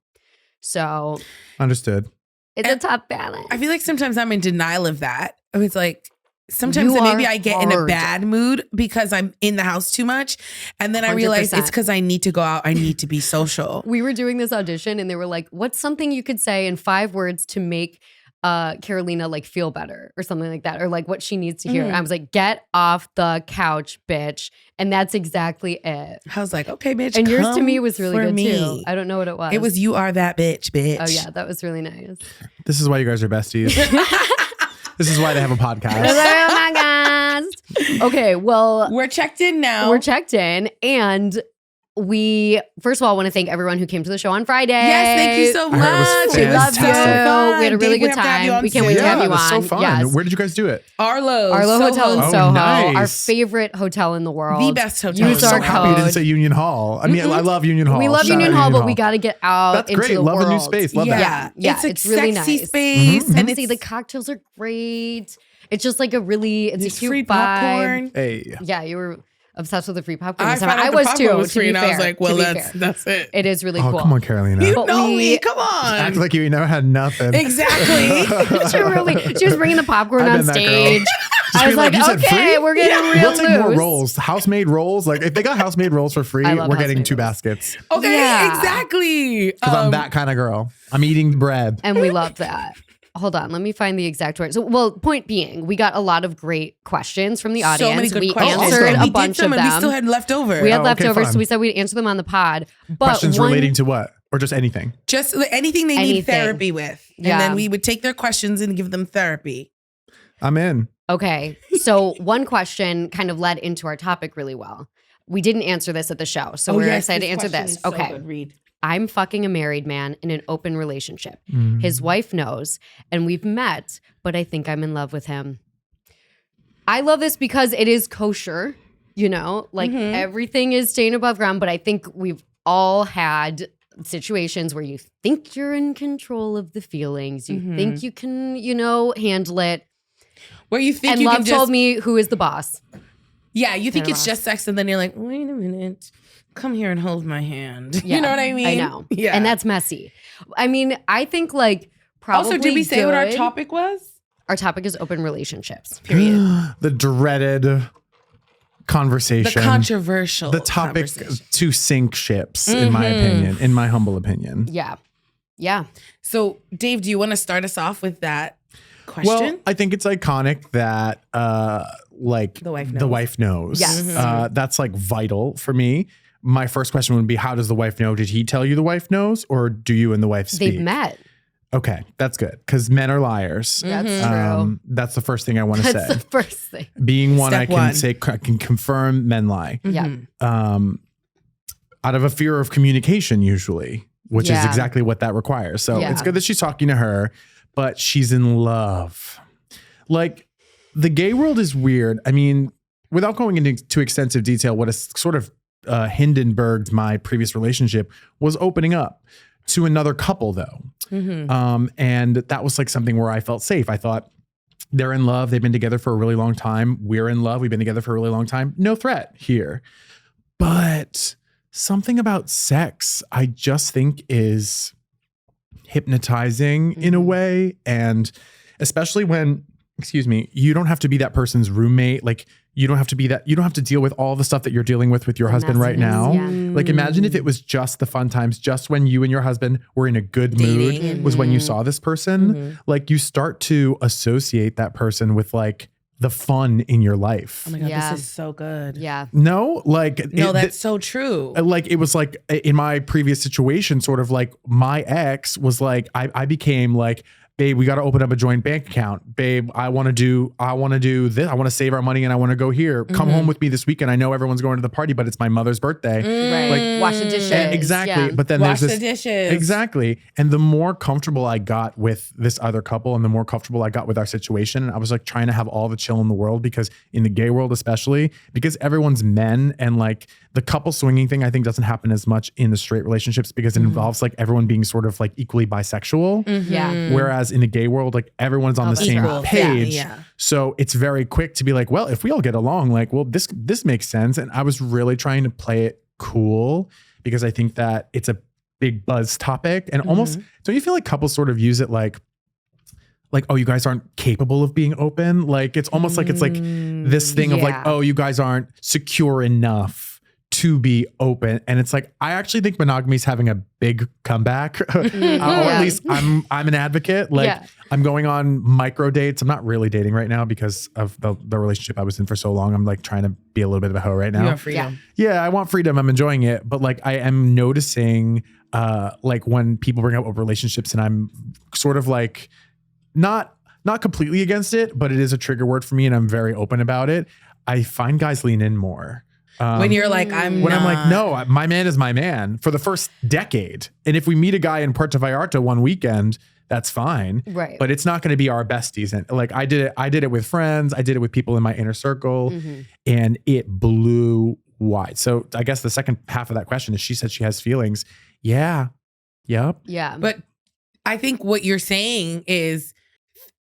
So Understood. it's a tough balance. I feel like sometimes I'm in denial of that. I was like, sometimes You maybe are I get in a hard. bad mood because I'm in the house too much. And then I realize 100%. it's because I need to go out. I need to be social. We were doing this audition and they were like, what's something you could say in 5 words to make Carolina like feel better or something like that, or like what she needs to hear. And I was like, get off the couch, bitch. And that's exactly it. I was like, okay, bitch. And yours to come me was really for good me. too. I don't know what it was. It was you are that bitch. Oh yeah, that was really nice. This is why you guys are besties. This is why they have a podcast. Oh my gosh. Okay, well, We're checked in now. we're checked in and we first of all want to thank everyone who came to the show on Friday. Yes, thank you so I heard it was much. We love you. fantastic. We had a really Dave, we good have to have you time. on We can't wait to soon. have Yeah, you it was on. so fun. Yes. Where did you guys do it? Arlo Hotel in Oh, Soho, nice. our favorite hotel in the world. The best hotel. Use I'm our so happy you didn't code. say Union Hall. I mean, I love Union Hall. We love Shout Union out Hall, but we got to get out That's into great. the Love world. the new space. Love that. Yeah, It's a it's really sexy nice. space. And See, it's, the cocktails are great. It's just like it's a there's cute free vibe. popcorn. Hey. Yeah, you were obsessed with the free popcorn. I this time. found out I the was popcorn too. was To free, be and I was fair, like, well, to be that's fair. that's it. It is really Oh, cool. come on, Carolina. You But know we- me. Come on. Act like you never had nothing. Exactly. She was bringing the popcorn I've on been that girl. stage. Just I was be like, you said okay, free? we're getting real We'll take more loose. rolls. House-made rolls. Like if they got house-made rolls for free, I love we're getting house-made 2 rolls. baskets. Okay, Yeah. exactly. Because I'm that kind of girl. I'm eating bread. And we love that. Hold on, let me find the exact word. So, well, point being, we got a lot of great questions from the audience. So many good we questions. answered And a we bunch did them of and them. we still had leftover. We had Oh, leftovers, fun. so we said we'd answer them on the pod. But Questions one- relating to what? Or just anything? Just anything they need Anything. therapy with. Yeah. And then we would take their questions and give them therapy. I'm in. Okay, so one question kind of led into our topic really well. We didn't answer this at the show, so we're excited to answer this. Okay. Read. I'm fucking a married man in an open relationship. Mm. His wife knows, and we've met, but I think I'm in love with him. I love this because it is kosher, you know, like everything is staying above ground, but I think we've all had situations where you think you're in control of the feelings. You think you can, handle it. Where you think And you love can just told me who is the boss. Yeah, you think They're it's just sex, and then you're like, wait a minute, come here and hold my hand. Yeah, You know what I mean? I know. Yeah. And that's messy. I mean, I think like probably also, did we say what our good- topic was? Our topic is open relationships. Period. The dreaded conversation. The controversial. The topic conversation. to sink ships, in my opinion, in my humble opinion. Yeah. Yeah. So, Dave, do you want to start us off with that question? Well, I think it's iconic that The wife knows. Yes. that's like vital for me. My first question would be, how does the wife know? Did he tell you the wife knows, or do you and the wife speak? They've met. Okay, that's good, because men are liars. That's true. That's the first thing I want to That's say. the first thing. Being one, Step I can one. say, I can confirm men lie. Yeah. Out of a fear of communication, usually, which is Yeah. exactly what that requires. So Yeah. it's good that she's talking to her, but she's in love. Like, the gay world is weird. I mean, without going into too extensive detail, what has sort of Hindenburged my previous relationship was opening up to another couple, though. And that was like something where I felt safe. I thought, they're in love. They've been together for a really long time. We're in love. We've been together for a really long time. No threat here. But something about sex, I just think is hypnotizing in a way. And especially when, you don't have to be that person's roommate. Like, you don't have to deal with all the stuff that you're dealing with your husband right now. messiness, Like, imagine if it was just the fun times, just when you and your husband were in a good Dating. mood was when you saw this person. Like, you start to associate that person with like the fun in your life. Oh my God, Yeah. this is so good. Yeah. No, like, No, that's so true. like, it was like in my previous situation, sort of like my ex was like, I became like, babe, we got to open up a joint bank account. Babe, I want to do this. I want to save our money and I want to go here. Come home with me this weekend. I know everyone's going to the party, but it's my mother's birthday. Right. Like, Wash the dishes. Exactly. Yeah. But then Wash there's the this dishes. Exactly. And the more comfortable I got with this other couple and the more comfortable I got with our situation, I was like trying to have all the chill in the world, because in the gay world, especially because everyone's men, and like the couple swinging thing, I think doesn't happen as much in the straight relationships because it involves like everyone being sort of like equally bisexual. Yeah. Whereas in the gay world, like everyone's on the that's same right. page. Yeah. So it's very quick to be like, well, if we all get along, like, well, this makes sense. And I was really trying to play it cool because I think that it's a big buzz topic. And almost, don't you feel like couples sort of use it like, oh, you guys aren't capable of being open? Like, it's almost like it's like this thing of like, Yeah. oh, you guys aren't secure enough to be open. And it's like, I actually think monogamy is having a big comeback. Or at least I'm an advocate. Like, Yeah. I'm going on micro dates. I'm not really dating right now because of the relationship I was in for so long. I'm like trying to be a little bit of a hoe right now. You have freedom. Yeah, I want freedom. I'm enjoying it. But like, I am noticing like when people bring up relationships, and I'm sort of like not completely against it, but it is a trigger word for me and I'm very open about it. I find guys lean in more. When you're like, I'm like, no, my man is my man for the first decade. And if we meet a guy in Puerto Vallarta one weekend, that's fine. Right. But it's not going to be our besties. And like I did it with friends. I did it with people in my inner circle, and it blew wide. So I guess the second half of that question is, she said she has feelings. Yeah. Yep. Yeah. But I think what you're saying is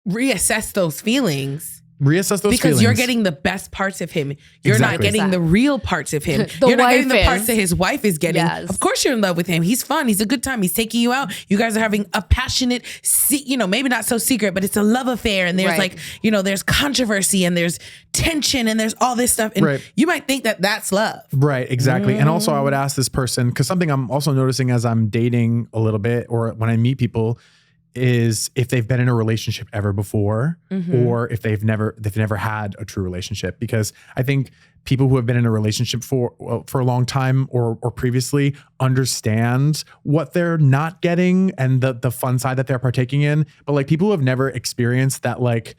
reassess those feelings. Reassess those because feelings. you're getting the best parts of him. You're not Exactly. getting the real parts of him. The You're not getting wife the parts is. that his wife is getting. Yes. Of course you're in love with him. He's fun. He's a good time. He's taking you out. You guys are having a passionate, maybe not so secret, but it's a love affair. And there's Right. there's controversy and there's tension and there's all this stuff. And Right. you might think that that's love. Right, exactly. And also I would ask this person, because something I'm also noticing as I'm dating a little bit, or when I meet people, is if they've been in a relationship ever before, or if they've never had a true relationship. Because I think people who have been in a relationship for a long time or previously understand what they're not getting and the fun side that they're partaking in. But like people who have never experienced that, like,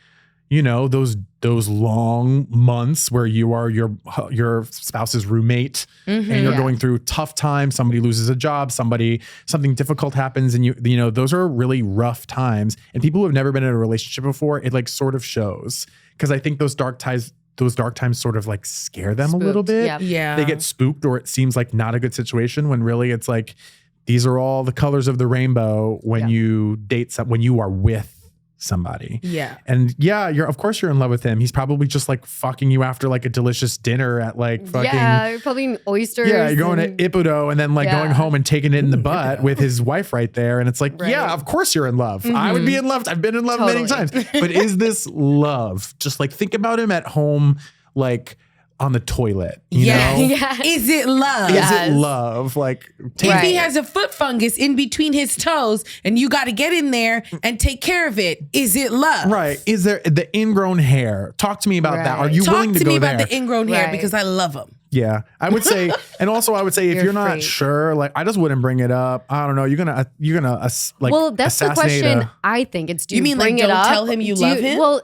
those long months where you are your spouse's roommate and you're going through tough times. Somebody loses a job, something difficult happens, and those are really rough times. And people who have never been in a relationship before, it like sort of shows, because I think those dark times sort of like scare them a little bit. Yep. Yeah. They get spooked, or it seems like not a good situation, when really it's like these are all the colors of the rainbow when you when you are with somebody. Yeah. And of course you're in love with him. He's probably just like fucking you after like a delicious dinner at like fucking. Yeah, you're probably eating oysters. Yeah, you're going to Ippudo and then like going home and taking it in the butt with his wife right there. And it's like, yeah, of course you're in love. I would be in love. I've been in love many times. But is this love? Just like think about him at home, like on the toilet, you know? Yes. Is it love? Is it love? Like, If he has a foot fungus in between his toes and you got to get in there and take care of it, is it love? right. Is there the ingrown hair? Talk to me about that. Are you willing to Talk to go me there? about the ingrown hair Right. because I love them. Yeah, I would say, and also I would say, if You're you're not free. sure, like I just wouldn't bring it up. I don't know. You're gonna like. Well, that's the assassinate question. I think it's, do You you mean, like, bring it don't up? tell him you Do love him? Well,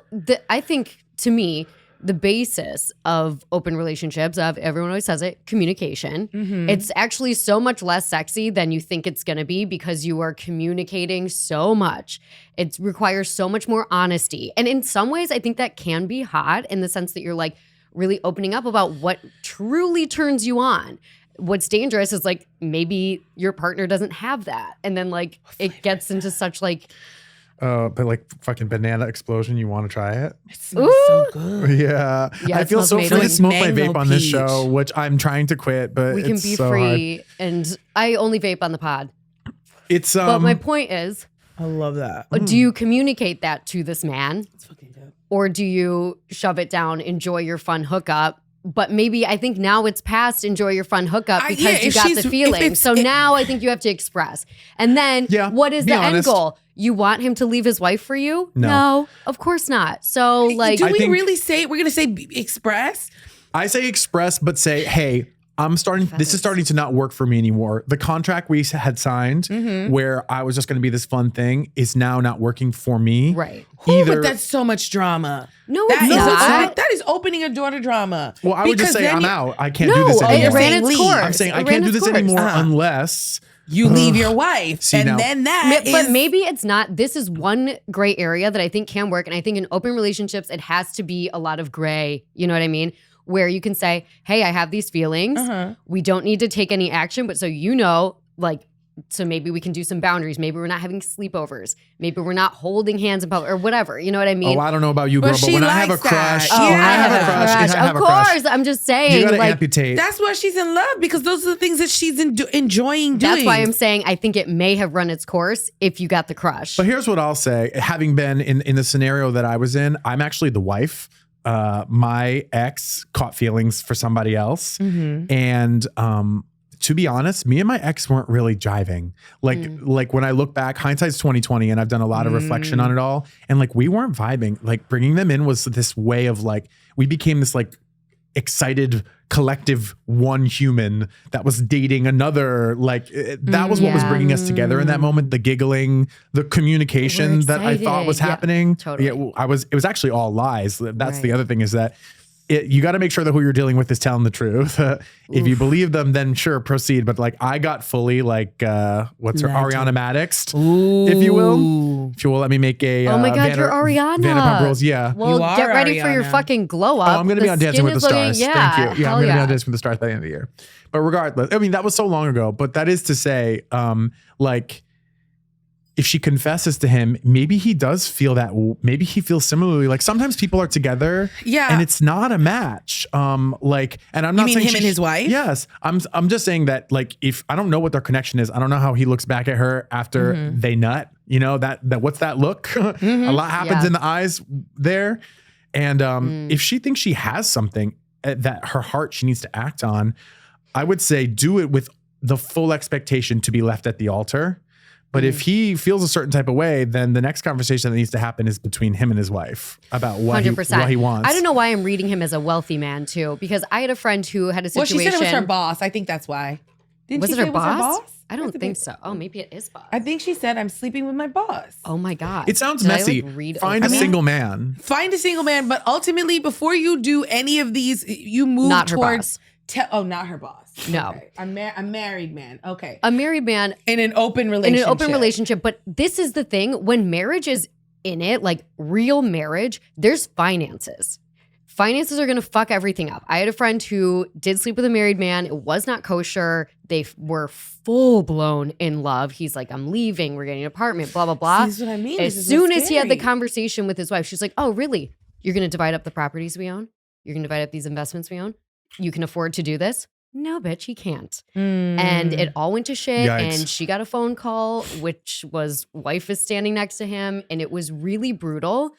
I think to me, the basis of open relationships, of everyone always says it, communication. It's actually so much less sexy than you think it's going to be, because you are communicating so much. It requires so much more honesty. And in some ways, I think that can be hot, in the sense that you're like really opening up about what truly turns you on. What's dangerous is like maybe your partner doesn't have that. And then like it gets into such like, but like fucking banana explosion. You want to try it? It smells so good. Yeah. Yeah, I it feel smells so amazing. free to smoke my Mango vape on this peach. show, which I'm trying to quit, but we can it's be so free. hard. And I only vape on the pod. It's But my point is, I love that. do you communicate that to this man? It's fucking good. Or do you shove it down, enjoy your fun hookup? But maybe I think now it's past enjoy your fun hookup because yeah, you if got she's- the if feeling. it's- So now I think you have to express. And then Yeah, what is be the end honest. goal? You want him to leave his wife for you? No. Of course not. So like, Do I we think- really say, we're going to say express? I say express, but say, hey, this is starting to not work for me anymore. The contract we had signed where I was just going to be this fun thing is now not working for me. right. Ooh, but that's so much drama. No, That it's is not. that is opening a door to drama. Well, I would just Because say then I'm you- out. I can't do No, this it anymore. ran saying its leave. course. I'm saying It I ran can't do its this course. anymore Uh-huh. unless You leave your wife, See, and now- then that But is- maybe it's not. This is one gray area that I think can work. And I think in open relationships, it has to be a lot of gray. You know what I mean? Where you can say, hey, I have these feelings. We don't need to take any action. But so like, so maybe we can do some boundaries. Maybe we're not having sleepovers. Maybe we're not holding hands in public or whatever. You know what I mean? Oh, I don't know about you, But girl, but she when I have a likes that. crush, Oh, when I have a crush, crush. and I have Of a crush, course. I'm just you saying. gotta Like, amputate. that's why she's in love, because those are the things that she's enjoying doing. that's why I'm saying I think it may have run its course if you got the crush. But here's what I'll say. Having been in the scenario that I was in, I'm actually the wife. My ex caught feelings for somebody else. And to be honest, me and my ex weren't really jiving. Like when I look back, hindsight's 2020, and I've done a lot of reflection on it all. And like we weren't vibing. Like bringing them in was this way of like, we became this like excited collective one human that was dating another. Like that was what was bringing us together in that moment. The giggling, the communication We're that I thought was excited. Yeah, happening. totally. It was actually all lies. That's the Right. other thing, is that you got to make sure that who you're dealing with is telling the truth. If you believe them, then sure, proceed. But like I got fully like, what's her, Ariana Maddoxed, if you will. If you will let me make a oh my God, you're Ariana. Vanderpump Rules, yeah. Well, get ready for your fucking glow up. Oh, I'm going to be on Dancing with the Stars. Yeah, thank you. Yeah, I'm going to be on Dancing with the Stars by the end of the year. But regardless, I mean, that was so long ago. But that is to say, like, if she confesses to him, maybe he does feel that. Maybe he feels similarly. Like sometimes people are together, and it's not a match. Like, and I'm not saying him and his wife. Yes, I'm just saying that. Like, if I don't know what their connection is, I don't know how he looks back at her after they nut. You know that what's that look? A lot happens in the eyes there, and if she thinks she has something that her heart she needs to act on, I would say do it with the full expectation to be left at the altar. But if he feels a certain type of way, then the next conversation that needs to happen is between him and his wife about what he wants. I don't know why I'm reading him as a wealthy man too, because I had a friend who had a situation. Well, she said it was her boss. I think that's why. Was it her boss? I don't think so. Oh, maybe it is boss. I think she said, I'm sleeping with my boss. Oh my God. It sounds messy. Find a single man. Find a single man. But ultimately, before you do any of these, you move not towards. Not her boss. No. Okay. A married man. Okay. A married man. In an open relationship. But this is the thing. When marriage is in it, like real marriage, there's finances. Finances are going to fuck everything up. I had a friend who did sleep with a married man. It was not kosher. They were full blown in love. He's like, I'm leaving. We're getting an apartment, blah, blah, blah. See, what I mean? As soon as he had the conversation with his wife, she's like, oh, really? You're going to divide up the properties we own? You're going to divide up these investments we own? You can afford to do this? No, bitch, he can't. And it all went to shit. Yikes. And she got a phone call, which was wife is standing next to him. And it was really brutal.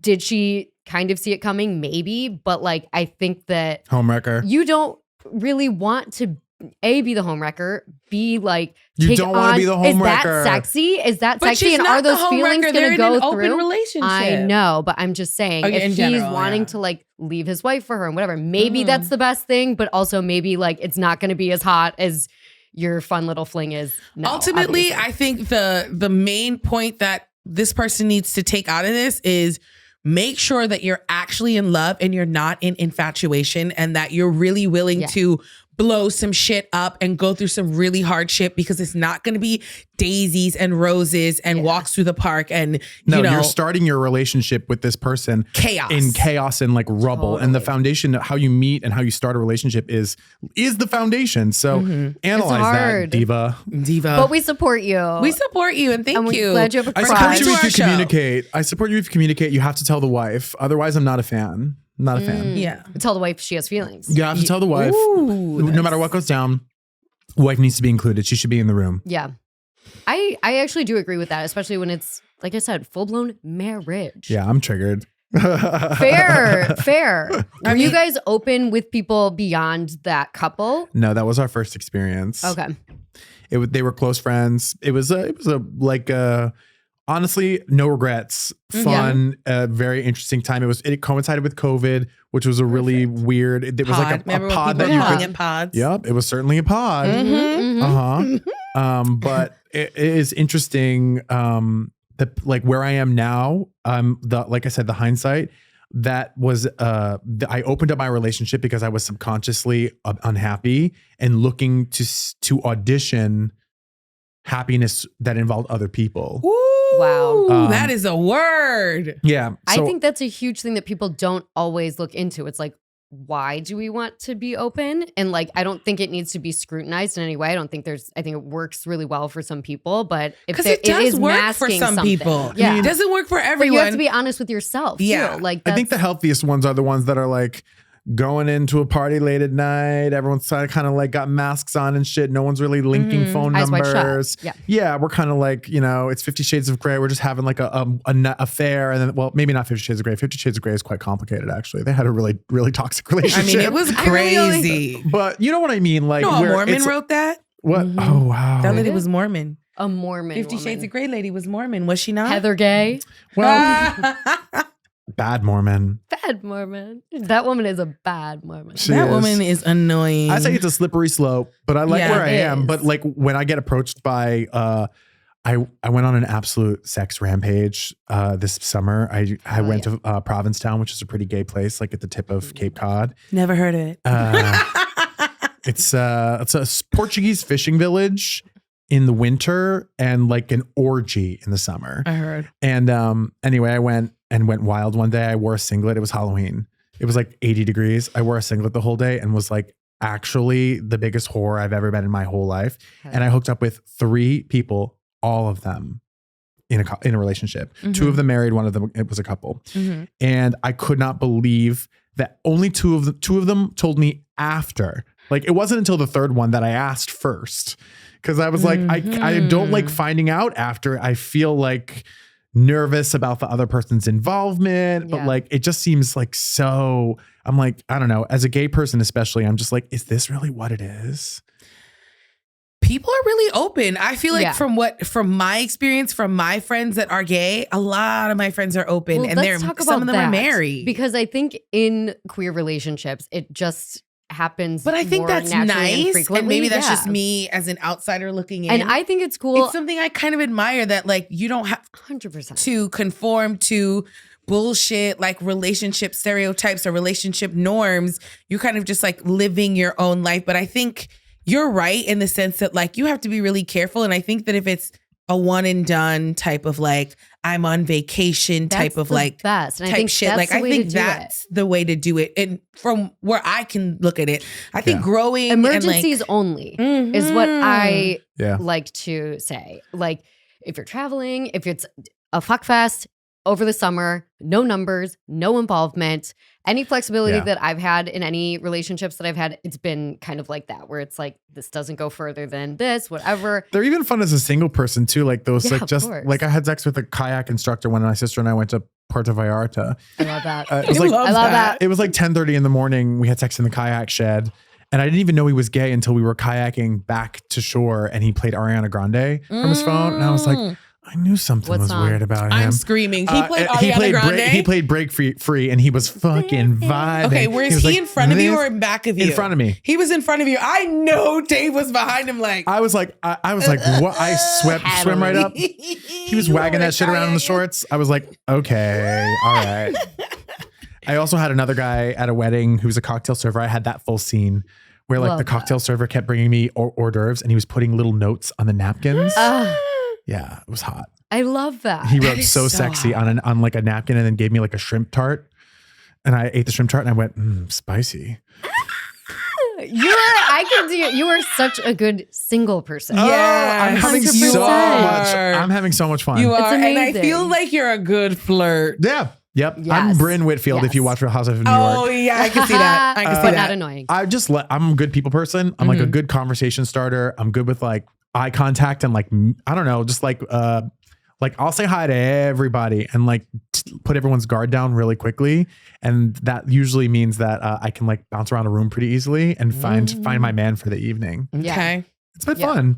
Did she kind of see it coming? Maybe. But like, I think that homewrecker. You don't really want to be the homewrecker, B, like, you don't want to be the homewrecker. Is that sexy? Is that but sexy? And are those feelings going to go through? Open relationship. I know, but I'm just saying, if he's wanting to like leave his wife for her and whatever, maybe that's the best thing, but also maybe like it's not going to be as hot as your fun little fling is. No, ultimately, obviously. I think the main point that this person needs to take out of this is make sure that you're actually in love and you're not in infatuation, and that you're really willing to blow some shit up and go through some really hard shit, because it's not going to be daisies and roses and walks through the park and you're starting your relationship with this person in chaos and like rubble. Totally. And the foundation, how you meet and how you start a relationship is the foundation. So analyze that, diva. But we support you. We support you, and thank you. Glad you have a I support you if you communicate. I support you if you communicate. You have to tell the wife. Otherwise, I'm not a fan. Not a fan. Yeah. Tell the wife she has feelings. You have to tell the wife. No matter what goes down, wife needs to be included. She should be in the room. Yeah. I actually do agree with that, especially when it's, like I said, full-blown marriage. Yeah, I'm triggered. Fair. Were you guys open with people beyond that couple? No, that was our first experience. Okay. They were close friends. It was honestly, no regrets. Fun, very interesting time. It coincided with COVID, which was a really weird. It was like a pod that you could. Pods. Yep, it was certainly a pod. But it is interesting. That like where I am now. Like I said, the hindsight. That was I opened up my relationship because I was subconsciously unhappy and looking to audition happiness that involved other people. Ooh, wow. That is a word. Yeah. I think that's a huge thing that people don't always look into. It's like, why do we want to be open? And like, I don't think it needs to be scrutinized in any way. I think it works really well for some people, but if it does work for some people. Yeah. It doesn't work for everyone. But you have to be honest with yourself too. Like, I think the healthiest ones are the ones that are like, going into a party late at night, everyone's kind of like got masks on and shit. No one's really linking phone numbers. Yeah, we're kind of like, it's 50 Shades of Grey. We're just having like a affair, and then, well, maybe not 50 Shades of Grey. 50 Shades of Grey is quite complicated, actually. They had a really, really toxic relationship. I mean, it was crazy. But you know what I mean? Like, a Mormon wrote that? What? Oh, wow. That lady was Mormon. A Mormon 50 Shades of Grey lady was Mormon. Was she not? Heather Gay? Well... Bad Mormon. Bad Mormon. That woman is a bad Mormon. That woman is annoying. I say it's a slippery slope, but I like where I am. But like when I get approached by I went on an absolute sex rampage this summer. I went to Provincetown, which is a pretty gay place, like at the tip of Cape Cod. Never heard of it. It's a Portuguese fishing village in the winter and like an orgy in the summer. I heard. And anyway, I went wild one day. I wore a singlet. It was Halloween. It was like 80 degrees. I wore a singlet the whole day and was like actually the biggest whore I've ever been in my whole life. And I hooked up with 3 people, all of them in a relationship. 2 of them married, one of them, it was a couple. And I could not believe that only two of them told me after. Like it wasn't until the third one that I asked first. Cause I was like, I don't like finding out after. I feel like nervous about the other person's involvement, but like, it just seems like so, I'm like, I don't know, as a gay person, especially, I'm just like, is this really what it is? People are really open. I feel like from my experience, from my friends that are gay, a lot of my friends are open, and some of them are married. Because I think in queer relationships, it just happens. But I think that's nice, and maybe that's just yeah. me as an outsider looking in. And I think it's cool. It's something I kind of admire, that like you don't have 100% to conform to bullshit like relationship stereotypes or relationship norms. You're kind of just like living your own life. But I think you're right in the sense that like you have to be really careful. And I think that if it's a one and done type of like I'm on vacation type that's of the like best. And type I think shit, like I think that's the way to do it. And from where I can look at it, I think growing emergencies only is what I Yeah. like to say. Like if you're traveling, if it's a fuck fest over the summer, no numbers, no involvement, any flexibility that I've had in any relationships that I've had, it's been kind of like that, where it's like, this doesn't go further than this, whatever. They're even fun as a single person too. Like those, like just course. like I had sex with a kayak instructor when my sister and I went to Puerto Vallarta. I love that. It was like, I love that. It was like 10:30 in the morning. We had sex in the kayak shed. And I didn't even know he was gay until we were kayaking back to shore and he played Ariana Grande from his phone. And I was like, I knew something What was song? weird about him. I'm screaming. He played Ariana Grande. He played Break Free and he was fucking vibing. Okay, where is was he like, in front of you or in back of you? In front of me. He was in front of you. I know Dave was behind him like. I was like, what? I swim right up. He was wagging that shit around in the shorts. I was like, okay, all right. I also had another guy at a wedding who was a cocktail server. I had that full scene where like Love the cocktail server kept bringing me hors d'oeuvres and he was putting little notes on the napkins. Yeah, it was hot. I love that. He wrote so sexy on like a napkin and then gave me like a shrimp tart. And I ate the shrimp tart and I went, spicy. You are such a good single person. Yeah, I'm having 100%. so much. I'm having so much fun. You are, It's and I amazing. feel like you're a good flirt. Yeah. Yep. Yes. I'm Bryn Whitfield if you Yes. watch Real Housewives of New Oh York. yeah, I can see that. I can see but that. not annoying. I'm a good people person. I'm like a good conversation starter. I'm good with like eye contact and like, I don't know, just like I'll say hi to everybody and like put everyone's guard down really quickly. And that usually means that I can like bounce around a room pretty easily and find my man for the evening. Okay. It's been fun.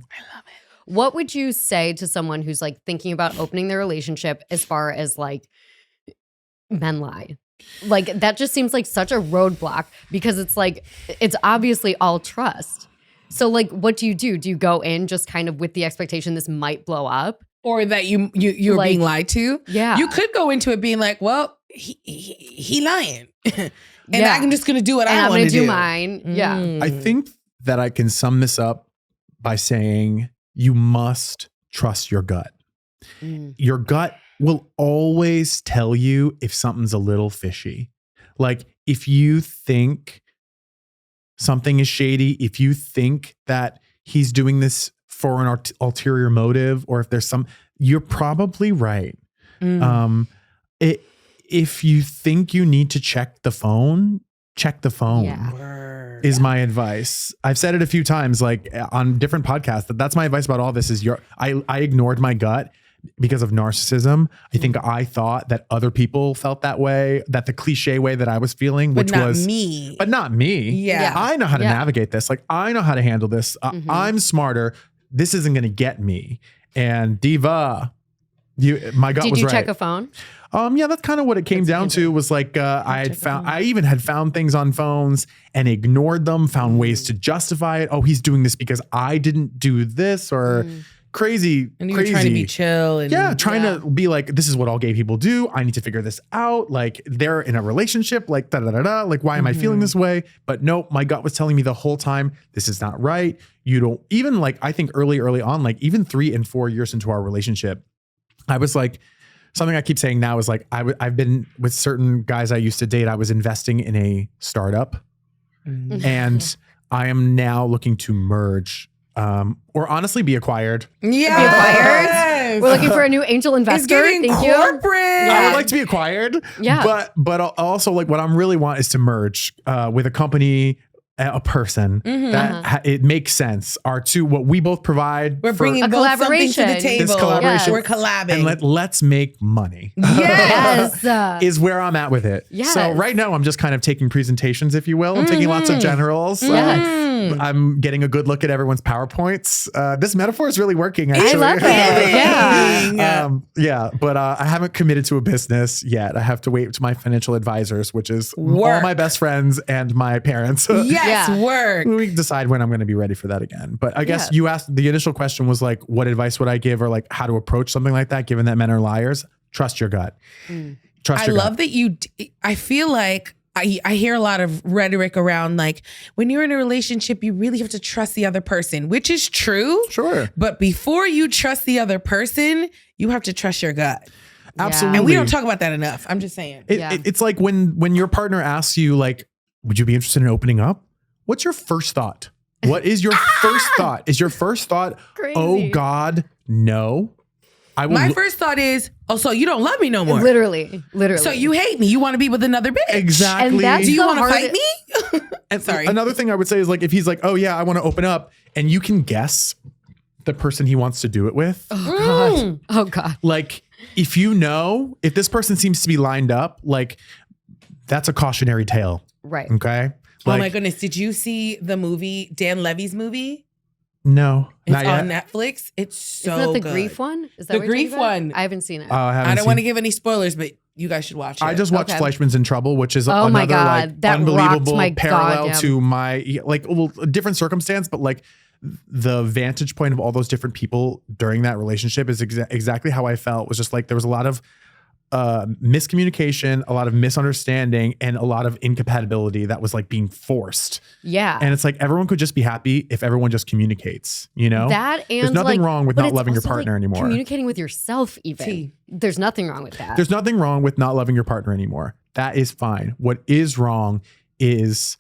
What would you say to someone who's like thinking about opening their relationship as far as like men lie? Like that just seems like such a roadblock because it's like, it's obviously all trust. So like, what do? Do you go in just kind of with the expectation this might blow up? Or that you're Like, being lied to. Yeah. You could go into it being like, well, he lying. And Yeah. I'm just going to do what And I I'm want gonna to do mine. Yeah. I think that I can sum this up by saying you must trust your gut. Your gut will always tell you if something's a little fishy. Like if you think something is shady, if you think that he's doing this for an ulterior motive, or if there's you're probably right. If you think you need to check the phone. Yeah. Is my advice. I've said it a few times, like on different podcasts, that's my advice about all this is I ignored my gut because of narcissism. I think I thought that other people felt that way, that the cliche way that I was feeling, But which not was me. but not me. Yeah. I know how to Yeah. navigate this. Like I know how to handle this. I'm smarter. This isn't going to get me. And Diva, my gut Did was you right. check a phone? Yeah, that's kind of what it came down to was like, I even had found things on phones and ignored them, found ways to justify it. Oh, he's doing this because I didn't do this or, crazy. And you were trying to be chill. And, trying to be like, this is what all gay people do. I need to figure this out. Like, they're in a relationship, like, da-da-da-da. Like, why am I feeling this way? But nope, my gut was telling me the whole time, this is not right. You don't, even like, I think early on, like even 3 and 4 years into our relationship, I was like, something I keep saying now is like, I've been with certain guys I used to date. I was investing in a startup and I am now looking to merge or honestly be acquired. Yeah. Be acquired. We're looking for a new angel investor. Thank you. I would like to be acquired. Yeah. But also like what I'm really want is to merge with a company, a person that it makes sense. Our two, what we both provide. We're bringing both something to the table. This collaboration. We're collabing. And let's make money. Yes. Is where I'm at with it. Yes. So right now I'm just kind of taking presentations, if you will. I'm taking lots of generals. I'm getting a good look at everyone's PowerPoints. This metaphor is really working, actually. I love it. Yeah. But I haven't committed to a business yet. I have to wait to my financial advisors, which is all my best friends and my parents. Work. We decide when I'm going to be ready for that again. But I guess you asked, the initial question was like, what advice would I give, or like how to approach something like that, given that men are liars? Trust your gut. Trust your gut. I love that I feel like I hear a lot of rhetoric around like, when you're in a relationship, you really have to trust the other person, which is true. Sure. But before you trust the other person, you have to trust your gut. Absolutely. And we don't talk about that enough. I'm just saying. It's like when your partner asks you like, would you be interested in opening up? What's your first thought? What is your first thought? Is your first thought, Crazy. Oh God, no? My first thought is, oh, so you don't love me no more. Literally. So you hate me. You want to be with another bitch. Exactly. And that's Do you the want to hard- fight me? And Sorry. Another thing I would say is like, if he's like, oh yeah, I want to open up, and you can guess the person he wants to do it with. Oh God. Like, if you know, if this person seems to be lined up, like that's a cautionary tale. Right. Okay. Oh Like, my goodness. Did you see the movie, Dan Levy's movie? no, It's not yet. on Netflix. It's so Isn't that the good. grief one? Is that The what you're talking grief about? one. I haven't seen it. I don't want to give any spoilers, but you guys should watch it. I just watched Okay. Fleischman's in Trouble, which is Oh my another God, like that rocked unbelievable my parallel goddamn- to my a different circumstance, but like the vantage point of all those different people during that relationship is exactly how I felt. It was just like there was a lot of miscommunication, a lot of misunderstanding, and a lot of incompatibility that was like being forced. Yeah. And it's like everyone could just be happy if everyone just communicates, you know? That and there's nothing like, wrong with but not it's loving your also, partner like, anymore. Communicating with yourself even. There's nothing wrong with that. There's nothing wrong with not loving your partner anymore. That is fine. What is wrong is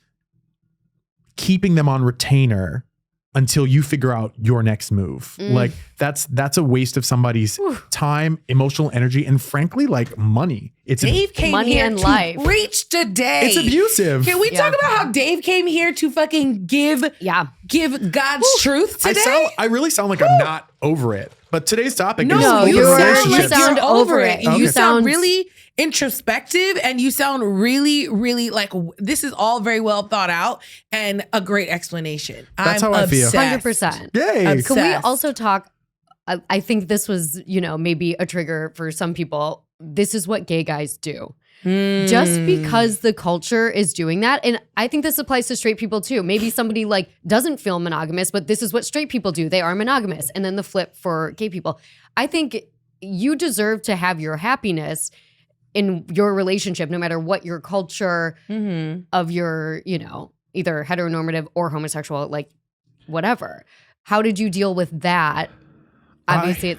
keeping them on retainer until you figure out your next move. Like that's a waste of somebody's time, emotional energy, and frankly, like money. It's Dave came money here and to life. preach today. It's abusive. Can we talk about how Dave came here to fucking give God's truth today? I really sound like I'm not over it. But today's topic is No, you relationships. sound like you're over it. Okay. You sound really introspective, and you sound really, really like this is all very well thought out and a great explanation. That's how I feel. 100%. Yay. Obsessed. Can we also talk? I think this was, maybe a trigger for some people. This is what gay guys do. Just because the culture is doing that. And I think this applies to straight people too. Maybe somebody like doesn't feel monogamous, but this is what straight people do. They are monogamous. And then the flip for gay people. I think you deserve to have your happiness in your relationship, no matter what your culture of your, either heteronormative or homosexual, like whatever. How did you deal with that? Obviously,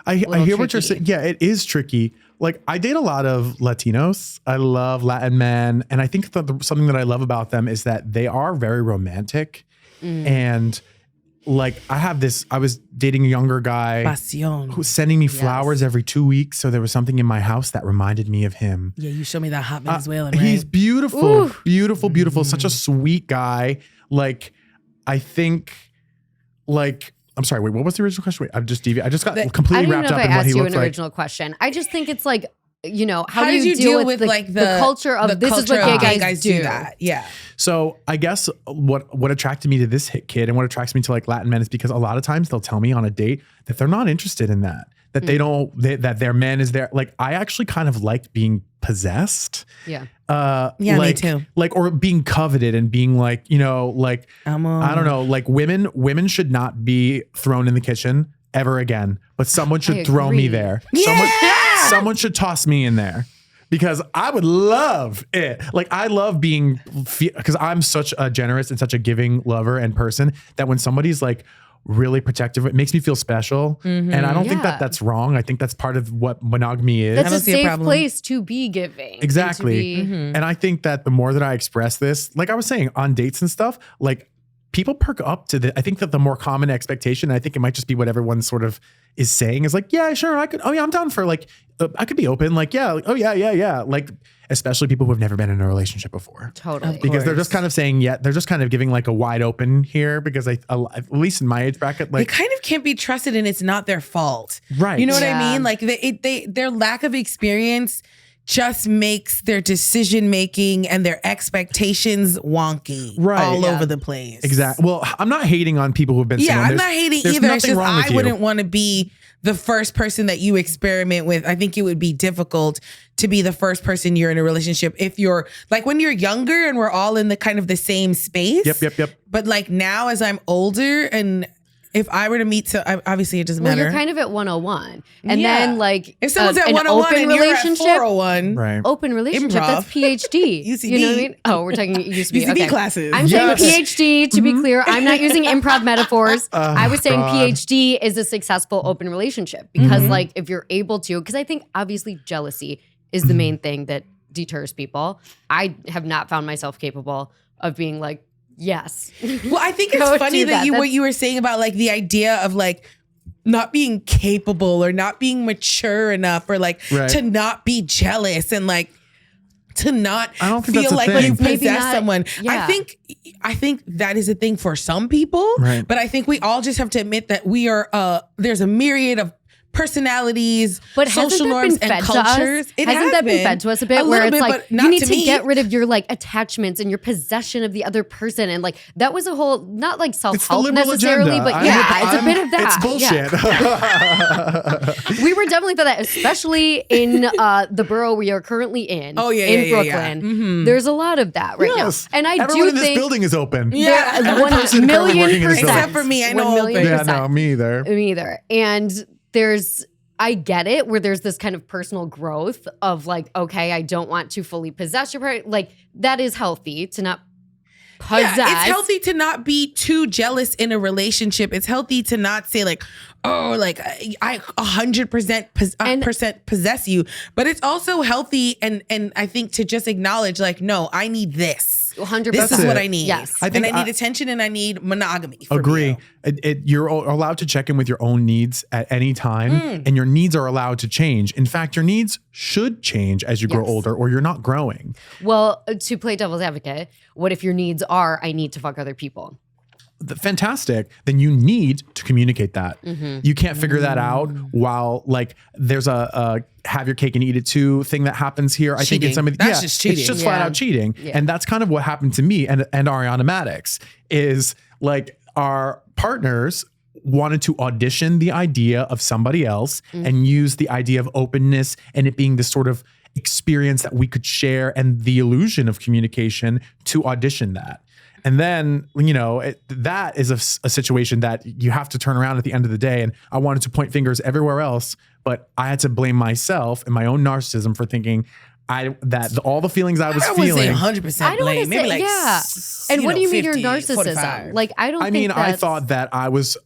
I hear what you're saying. Yeah, it is tricky. Like, I date a lot of Latinos. I love Latin men. And I think that something that I love about them is that they are very romantic. And like, I was dating a younger guy Pasión. who was sending me flowers every 2 weeks. So there was something in my house that reminded me of him. Yeah, you showed me that hot Venezuelan, right? He's beautiful, beautiful. Such a sweet guy. Like, I think like, I'm sorry, wait, what was the original question? Wait, I just got completely wrapped up in what he looked like. I don't know if I asked you an original question. I just think it's like, how do did you deal with like the culture of this is what gay guys do that? Yeah. So I guess what attracted me to this hit kid and what attracts me to like Latin men is because a lot of times they'll tell me on a date that they're not interested in that. That they don't, that their man is there. Like, I actually kind of like being possessed. Yeah. Yeah, me too. Like, or being coveted and being like, you know, like, I don't know, like women should not be thrown in the kitchen ever again, but someone should throw me there. Yeah! Someone should toss me in there. Because I would love it. Like, I love being, because I'm such a generous and such a giving lover and person that when somebody's like really protective, it makes me feel special. And I don't think that that's wrong. I think that's part of what monogamy is. That's a safe place to be giving. Exactly. And I think that the more that I express this, like I was saying, on dates and stuff, like people perk up to I think that the more common expectation, I think it might just be what everyone sort of is saying is like, yeah, sure, I could, oh yeah, I'm down for like, I could be open. Like, yeah, like, oh yeah. Like, especially people who have never been in a relationship before. Totally. Because they're just kind of saying, they're just kind of giving like a wide open here because at least in my age bracket, like they kind of can't be trusted and it's not their fault. Right. You know what I mean? Like their lack of experience just makes their decision making and their expectations wonky all over the place. Exactly. Well, I'm not hating on people who've been single. I'm not hating either. It's just I wouldn't want to be the first person that you experiment with. I think it would be difficult to be the first person you're in a relationship if you're like when you're younger and we're all in the kind of the same space. Yep. But like now as I'm older and if I were to meet, obviously it doesn't matter. You're kind of at 101. And then like if someone's at an 101 open and relationship, you're at 401. Right. Open relationship, Improv. that's PhD. UCB. You know what I mean? Oh, we're talking UCB. UCB Okay. classes. I'm saying PhD to be clear. I'm not using improv metaphors. I was saying PhD is a successful open relationship because like if you're able to, because I think obviously jealousy is the main thing that deters people. I have not found myself capable of being like, yes. Well, I think it's funny that what you were saying about like the idea of like not being capable or not being mature enough or like to not be jealous and like to not feel like you possess someone. Yeah. I think that is a thing for some people, but I think we all just have to admit that we are there's a myriad of personalities, but social norms and cultures. Hasn't that been fed to us a bit? Where it's like you need to get rid of your like attachments and your possession of the other person, and like that was a whole not like self-help necessarily, agenda. but it's a bit of that. It's bullshit. We were definitely for that, especially in the borough we are currently in. In Brooklyn. Mm-hmm. There's a lot of that right now, and everyone in this building is open. Yeah, 1 million percent. Except for me, I know. 1 million percent. Yeah, no, me either. Me either. And I get it, where there's this kind of personal growth of like, okay, I don't want to fully possess your partner. Like that is healthy to not possess. Yeah, it's healthy to not be too jealous in a relationship. It's healthy to not say like, oh, like I 100% possess you. But it's also healthy and I think to just acknowledge like, no, I need this. 100%. This is what I need. Yes. I need attention and I need monogamy. Agree. You're allowed to check in with your own needs at any time and your needs are allowed to change. In fact, your needs should change as you grow older or you're not growing. Well, to play devil's advocate, what if your needs are, I need to fuck other people? Fantastic. Then you need to communicate that. You can't figure that out while like there's a have your cake and eat it too thing that happens here. I think in some of that's just cheating. It's just flat out cheating. Yeah. And that's kind of what happened to me and Ariana Maddox is like our partners wanted to audition the idea of somebody else and use the idea of openness and it being this sort of experience that we could share and the illusion of communication to audition that. And then, you know, that is a situation that you have to turn around at the end of the day. And I wanted to point fingers everywhere else, but I had to blame myself and my own narcissism for thinking all the feelings I was feeling. I don't 100% blame. Maybe like, And what do you mean 50, your narcissism? 45. Like, I thought that I was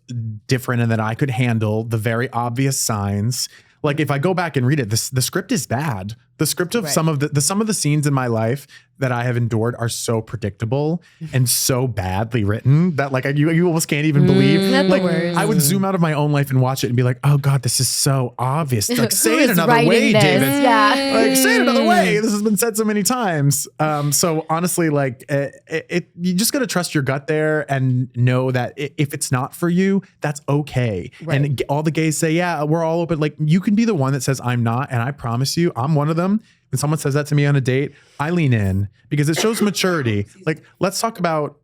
different and that I could handle the very obvious signs. Like if I go back and read it, the script is bad. The script of some of the scenes in my life that I have endured are so predictable and so badly written that like you almost can't even believe. Like I would zoom out of my own life and watch it and be like, oh God, this is so obvious. Like say it another way, David. Yeah. Like say it another way. This has been said so many times. So honestly, like you just got to trust your gut there and know that if it's not for you, that's okay. Right. And all the gays say, yeah, we're all open. Like you can be the one that says I'm not, and I promise you, I'm one of them. When someone says that to me on a date, I lean in because it shows maturity. Like, let's talk about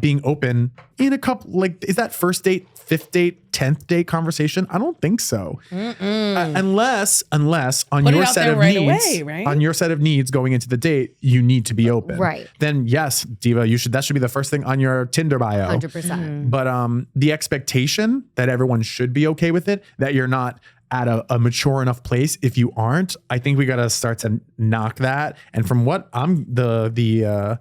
being open in a couple, like, is that first date, 5th date, 10th date conversation? I don't think so. Unless on Put it your out set there of right needs, away, right? on your set of needs going into the date, you need to be open. Right. Then yes, Diva, that should be the first thing on your Tinder bio. 100%. But the expectation that everyone should be okay with it, that you're not at a mature enough place. If you aren't, I think we got to start to knock that. And from what I'm the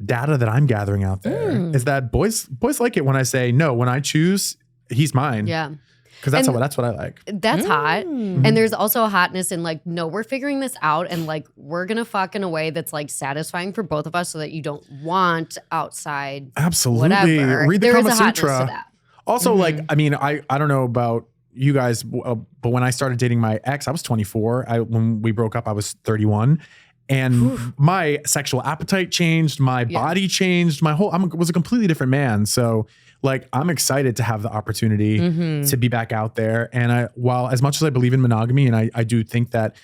data that I'm gathering out there is that boys like it when I say no. When I choose, he's mine. Yeah. Because that's what I like. That's hot. And there's also a hotness in like, no, we're figuring this out and like we're gonna fuck in a way that's like satisfying for both of us so that you don't want outside. Absolutely. Whatever. Read the There is Kama a hotness Sutra. to that. Also, like, I mean, I don't know about you guys, but when I started dating my ex, I was 24. When we broke up, I was 31. And my sexual appetite changed, my body changed, I was a completely different man. So like, I'm excited to have the opportunity to be back out there. And while as much as I believe in monogamy, and I do think that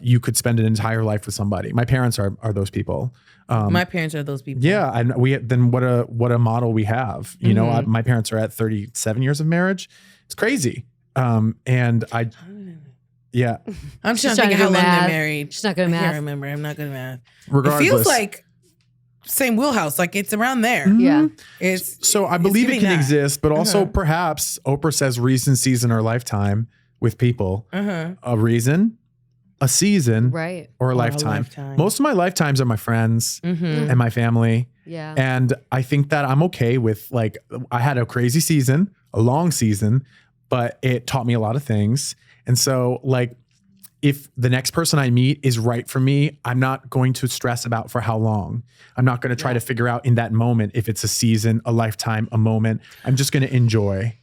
you could spend an entire life with somebody. My parents are those people. My parents are those people. Yeah. And what a model we have, you know, my parents are at 37 years of marriage. It's crazy. And yeah. I'm She's trying to think of how do long math. they're married. She's not good at I math. can't remember. I'm not good at math. Regardless. It feels like same wheelhouse. Like it's around there. Yeah. So I believe it giving can that. exist, but also perhaps Oprah says reason, season, or lifetime with people. A reason, a season, Right. or a lifetime. Most of my lifetimes are my friends and my family. Yeah. And I think that I'm okay with, like, I had a crazy season, a long season, but it taught me a lot of things. And so, like, if the next person I meet is right for me, I'm not going to stress about for how long. I'm not going to try to figure out in that moment if it's a season, a lifetime, a moment. I'm just going to enjoy.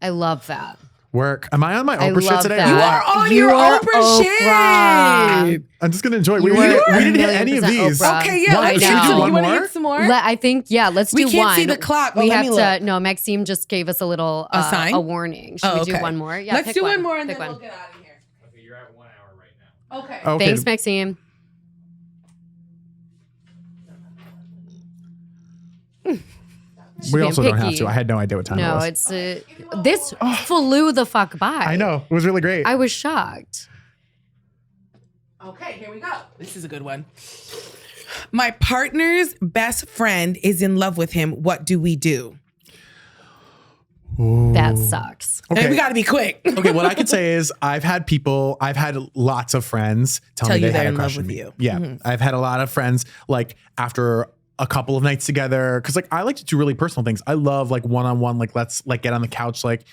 I love that. Work. Am I on my Oprah shit love today? that. You Or are what? on You your are Oprah Oprah. shit. I'm just going to enjoy it. We You didn't are hit any of 1,000,000% these. Oprah. Okay, yeah. Well, Let's should we do do one one more. You want more? to get some more? I think, let's We do can't one. see the clock, but We let have me to, look. no, Maxime just gave us a little, A sign? a warning. Should we do one more? Yeah, Let's pick do one more and Pick then one. we'll get out of here. Okay, you're at 1 hour right now. Okay. Okay. Thanks, Maxime. We also don't have picky. to. I had no idea what time it No, was. it's this flew the fuck by. I know. It was really great. I was shocked. Okay, here we go. This is a good one. My partner's best friend is in love with him. What do we do? That sucks. Okay. Hey, we got to be quick. Okay, what I could say is I've had lots of friends tell me you they they're had a in love crush on with me. you. Yeah. I've had a lot of friends, like, after a couple of nights together, because, like, I like to do really personal things. I love, like, one-on-one, like, let's, like, get on the couch. Like,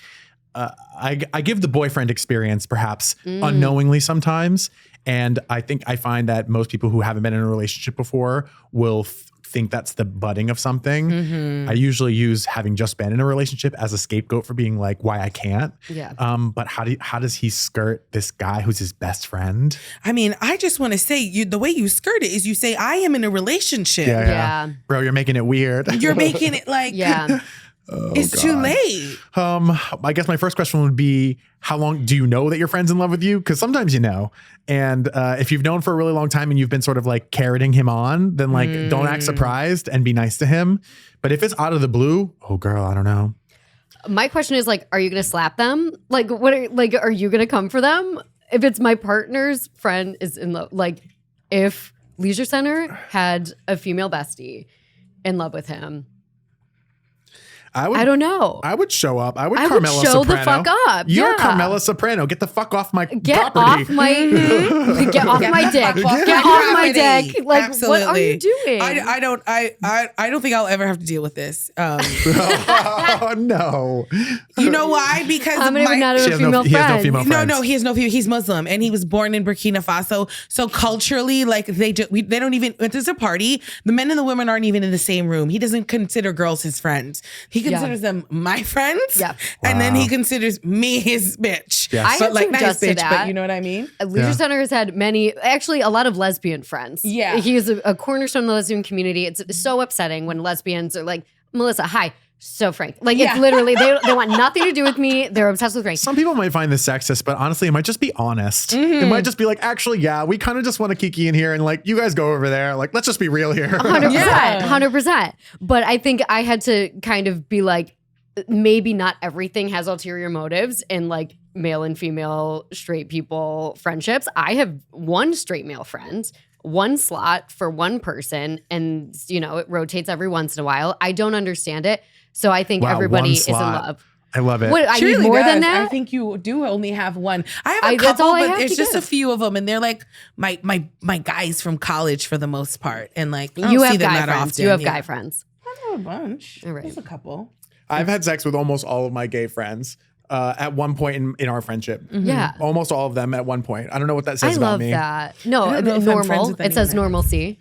I give the boyfriend experience, perhaps unknowingly sometimes. And I find that most people who haven't been in a relationship before will think that's the budding of something. I usually use having just been in a relationship as a scapegoat for being like, why I can't. Yeah. But how does he skirt this guy who's his best friend? I mean, I just want to say, the way you skirt it is you say, I am in a relationship. Yeah. Bro, you're making it weird. You're making it like, Yeah. it's too late. I guess my first question would be, how long do you know that your friend's in love with you? Because sometimes you know. And if you've known for a really long time and you've been sort of like carroting him on, then like don't act surprised and be nice to him. But if it's out of the blue, oh girl, I don't know. My question is like, are you gonna slap them? Like, are you gonna come for them? If it's my partner's friend is in love, like if Leisure Center had a female bestie in love with him, I don't know. I would show up. I would I would Carmela show Soprano. the fuck up. You're Yeah. Carmela Soprano. Get the fuck off my Get property. off my get off my dick. Get off my dick. Like, what are you doing? I don't think I'll ever have to deal with this. Oh, no. You know why? Because How many would not have She a has no- female he has no friend? female friends. No, he has no female. He's Muslim and he was born in Burkina Faso. So culturally, like they don't even. If there's a party, the men and the women aren't even in the same room. He doesn't consider girls his friends. He considers them my friends. Yeah. And then he considers me his bitch. Yes. I But have like to nice adjust to bitch, that. but you know what I mean? Leisure Yeah. Center has had actually a lot of lesbian friends. Yeah. He is a cornerstone of the lesbian community. It's so upsetting when lesbians are like, Melissa, hi, so Frank. Like Yeah. it's literally they want nothing to do with me. They're obsessed with Frank. Some people might find this sexist, but honestly, it might just be honest. It might just be like, actually, yeah, we kind of just want to kiki in here and like, you guys go over there. Like, let's just be real here. 100%, Yeah. 100%. But I think I had to kind of be like, maybe not everything has ulterior motives in like male and female straight people friendships. I have one straight male friend, one slot for one person, and you know, it rotates every once in a while. I don't understand it. So I think Wow, everybody one is in slot. love. I love it. What, I She need really more than does. that? I think you do only have one. I have a That's couple, all I but have it's to just give. a few of them, and they're like my guys from college for the most part, and like I don't You see have them guy that friends. often. You have Yeah. guy friends. I have a bunch. All right. There's a couple. I've had sex with almost all of my gay friends at one point in our friendship. Yeah. Almost all of them at one point. I don't know what that I says about love me. that. No, I don't know if I'm friends normal. with It says anyone. normalcy.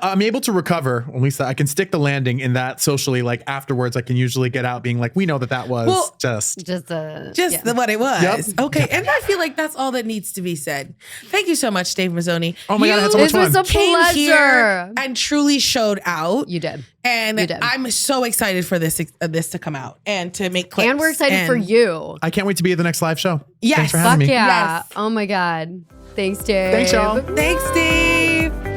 I'm able to recover. At least I can stick the landing in that socially. Like afterwards, I can usually get out being like, we know that was Well, just. Just What it was. Yep. Okay. And I feel like that's all that needs to be said. Thank you so much, Dave Mizzoni. Oh my God, I had so much This was fun. a Came here pleasure. and truly showed out. You did. And You did. I'm so excited for this to come out and to make clips. And we're excited for And- you. I can't wait to be at the next live show. Yes. Thanks for having Fuck me. yeah. Yes. Oh my God. Thanks, Dave. Thanks, y'all. Thanks, Steve.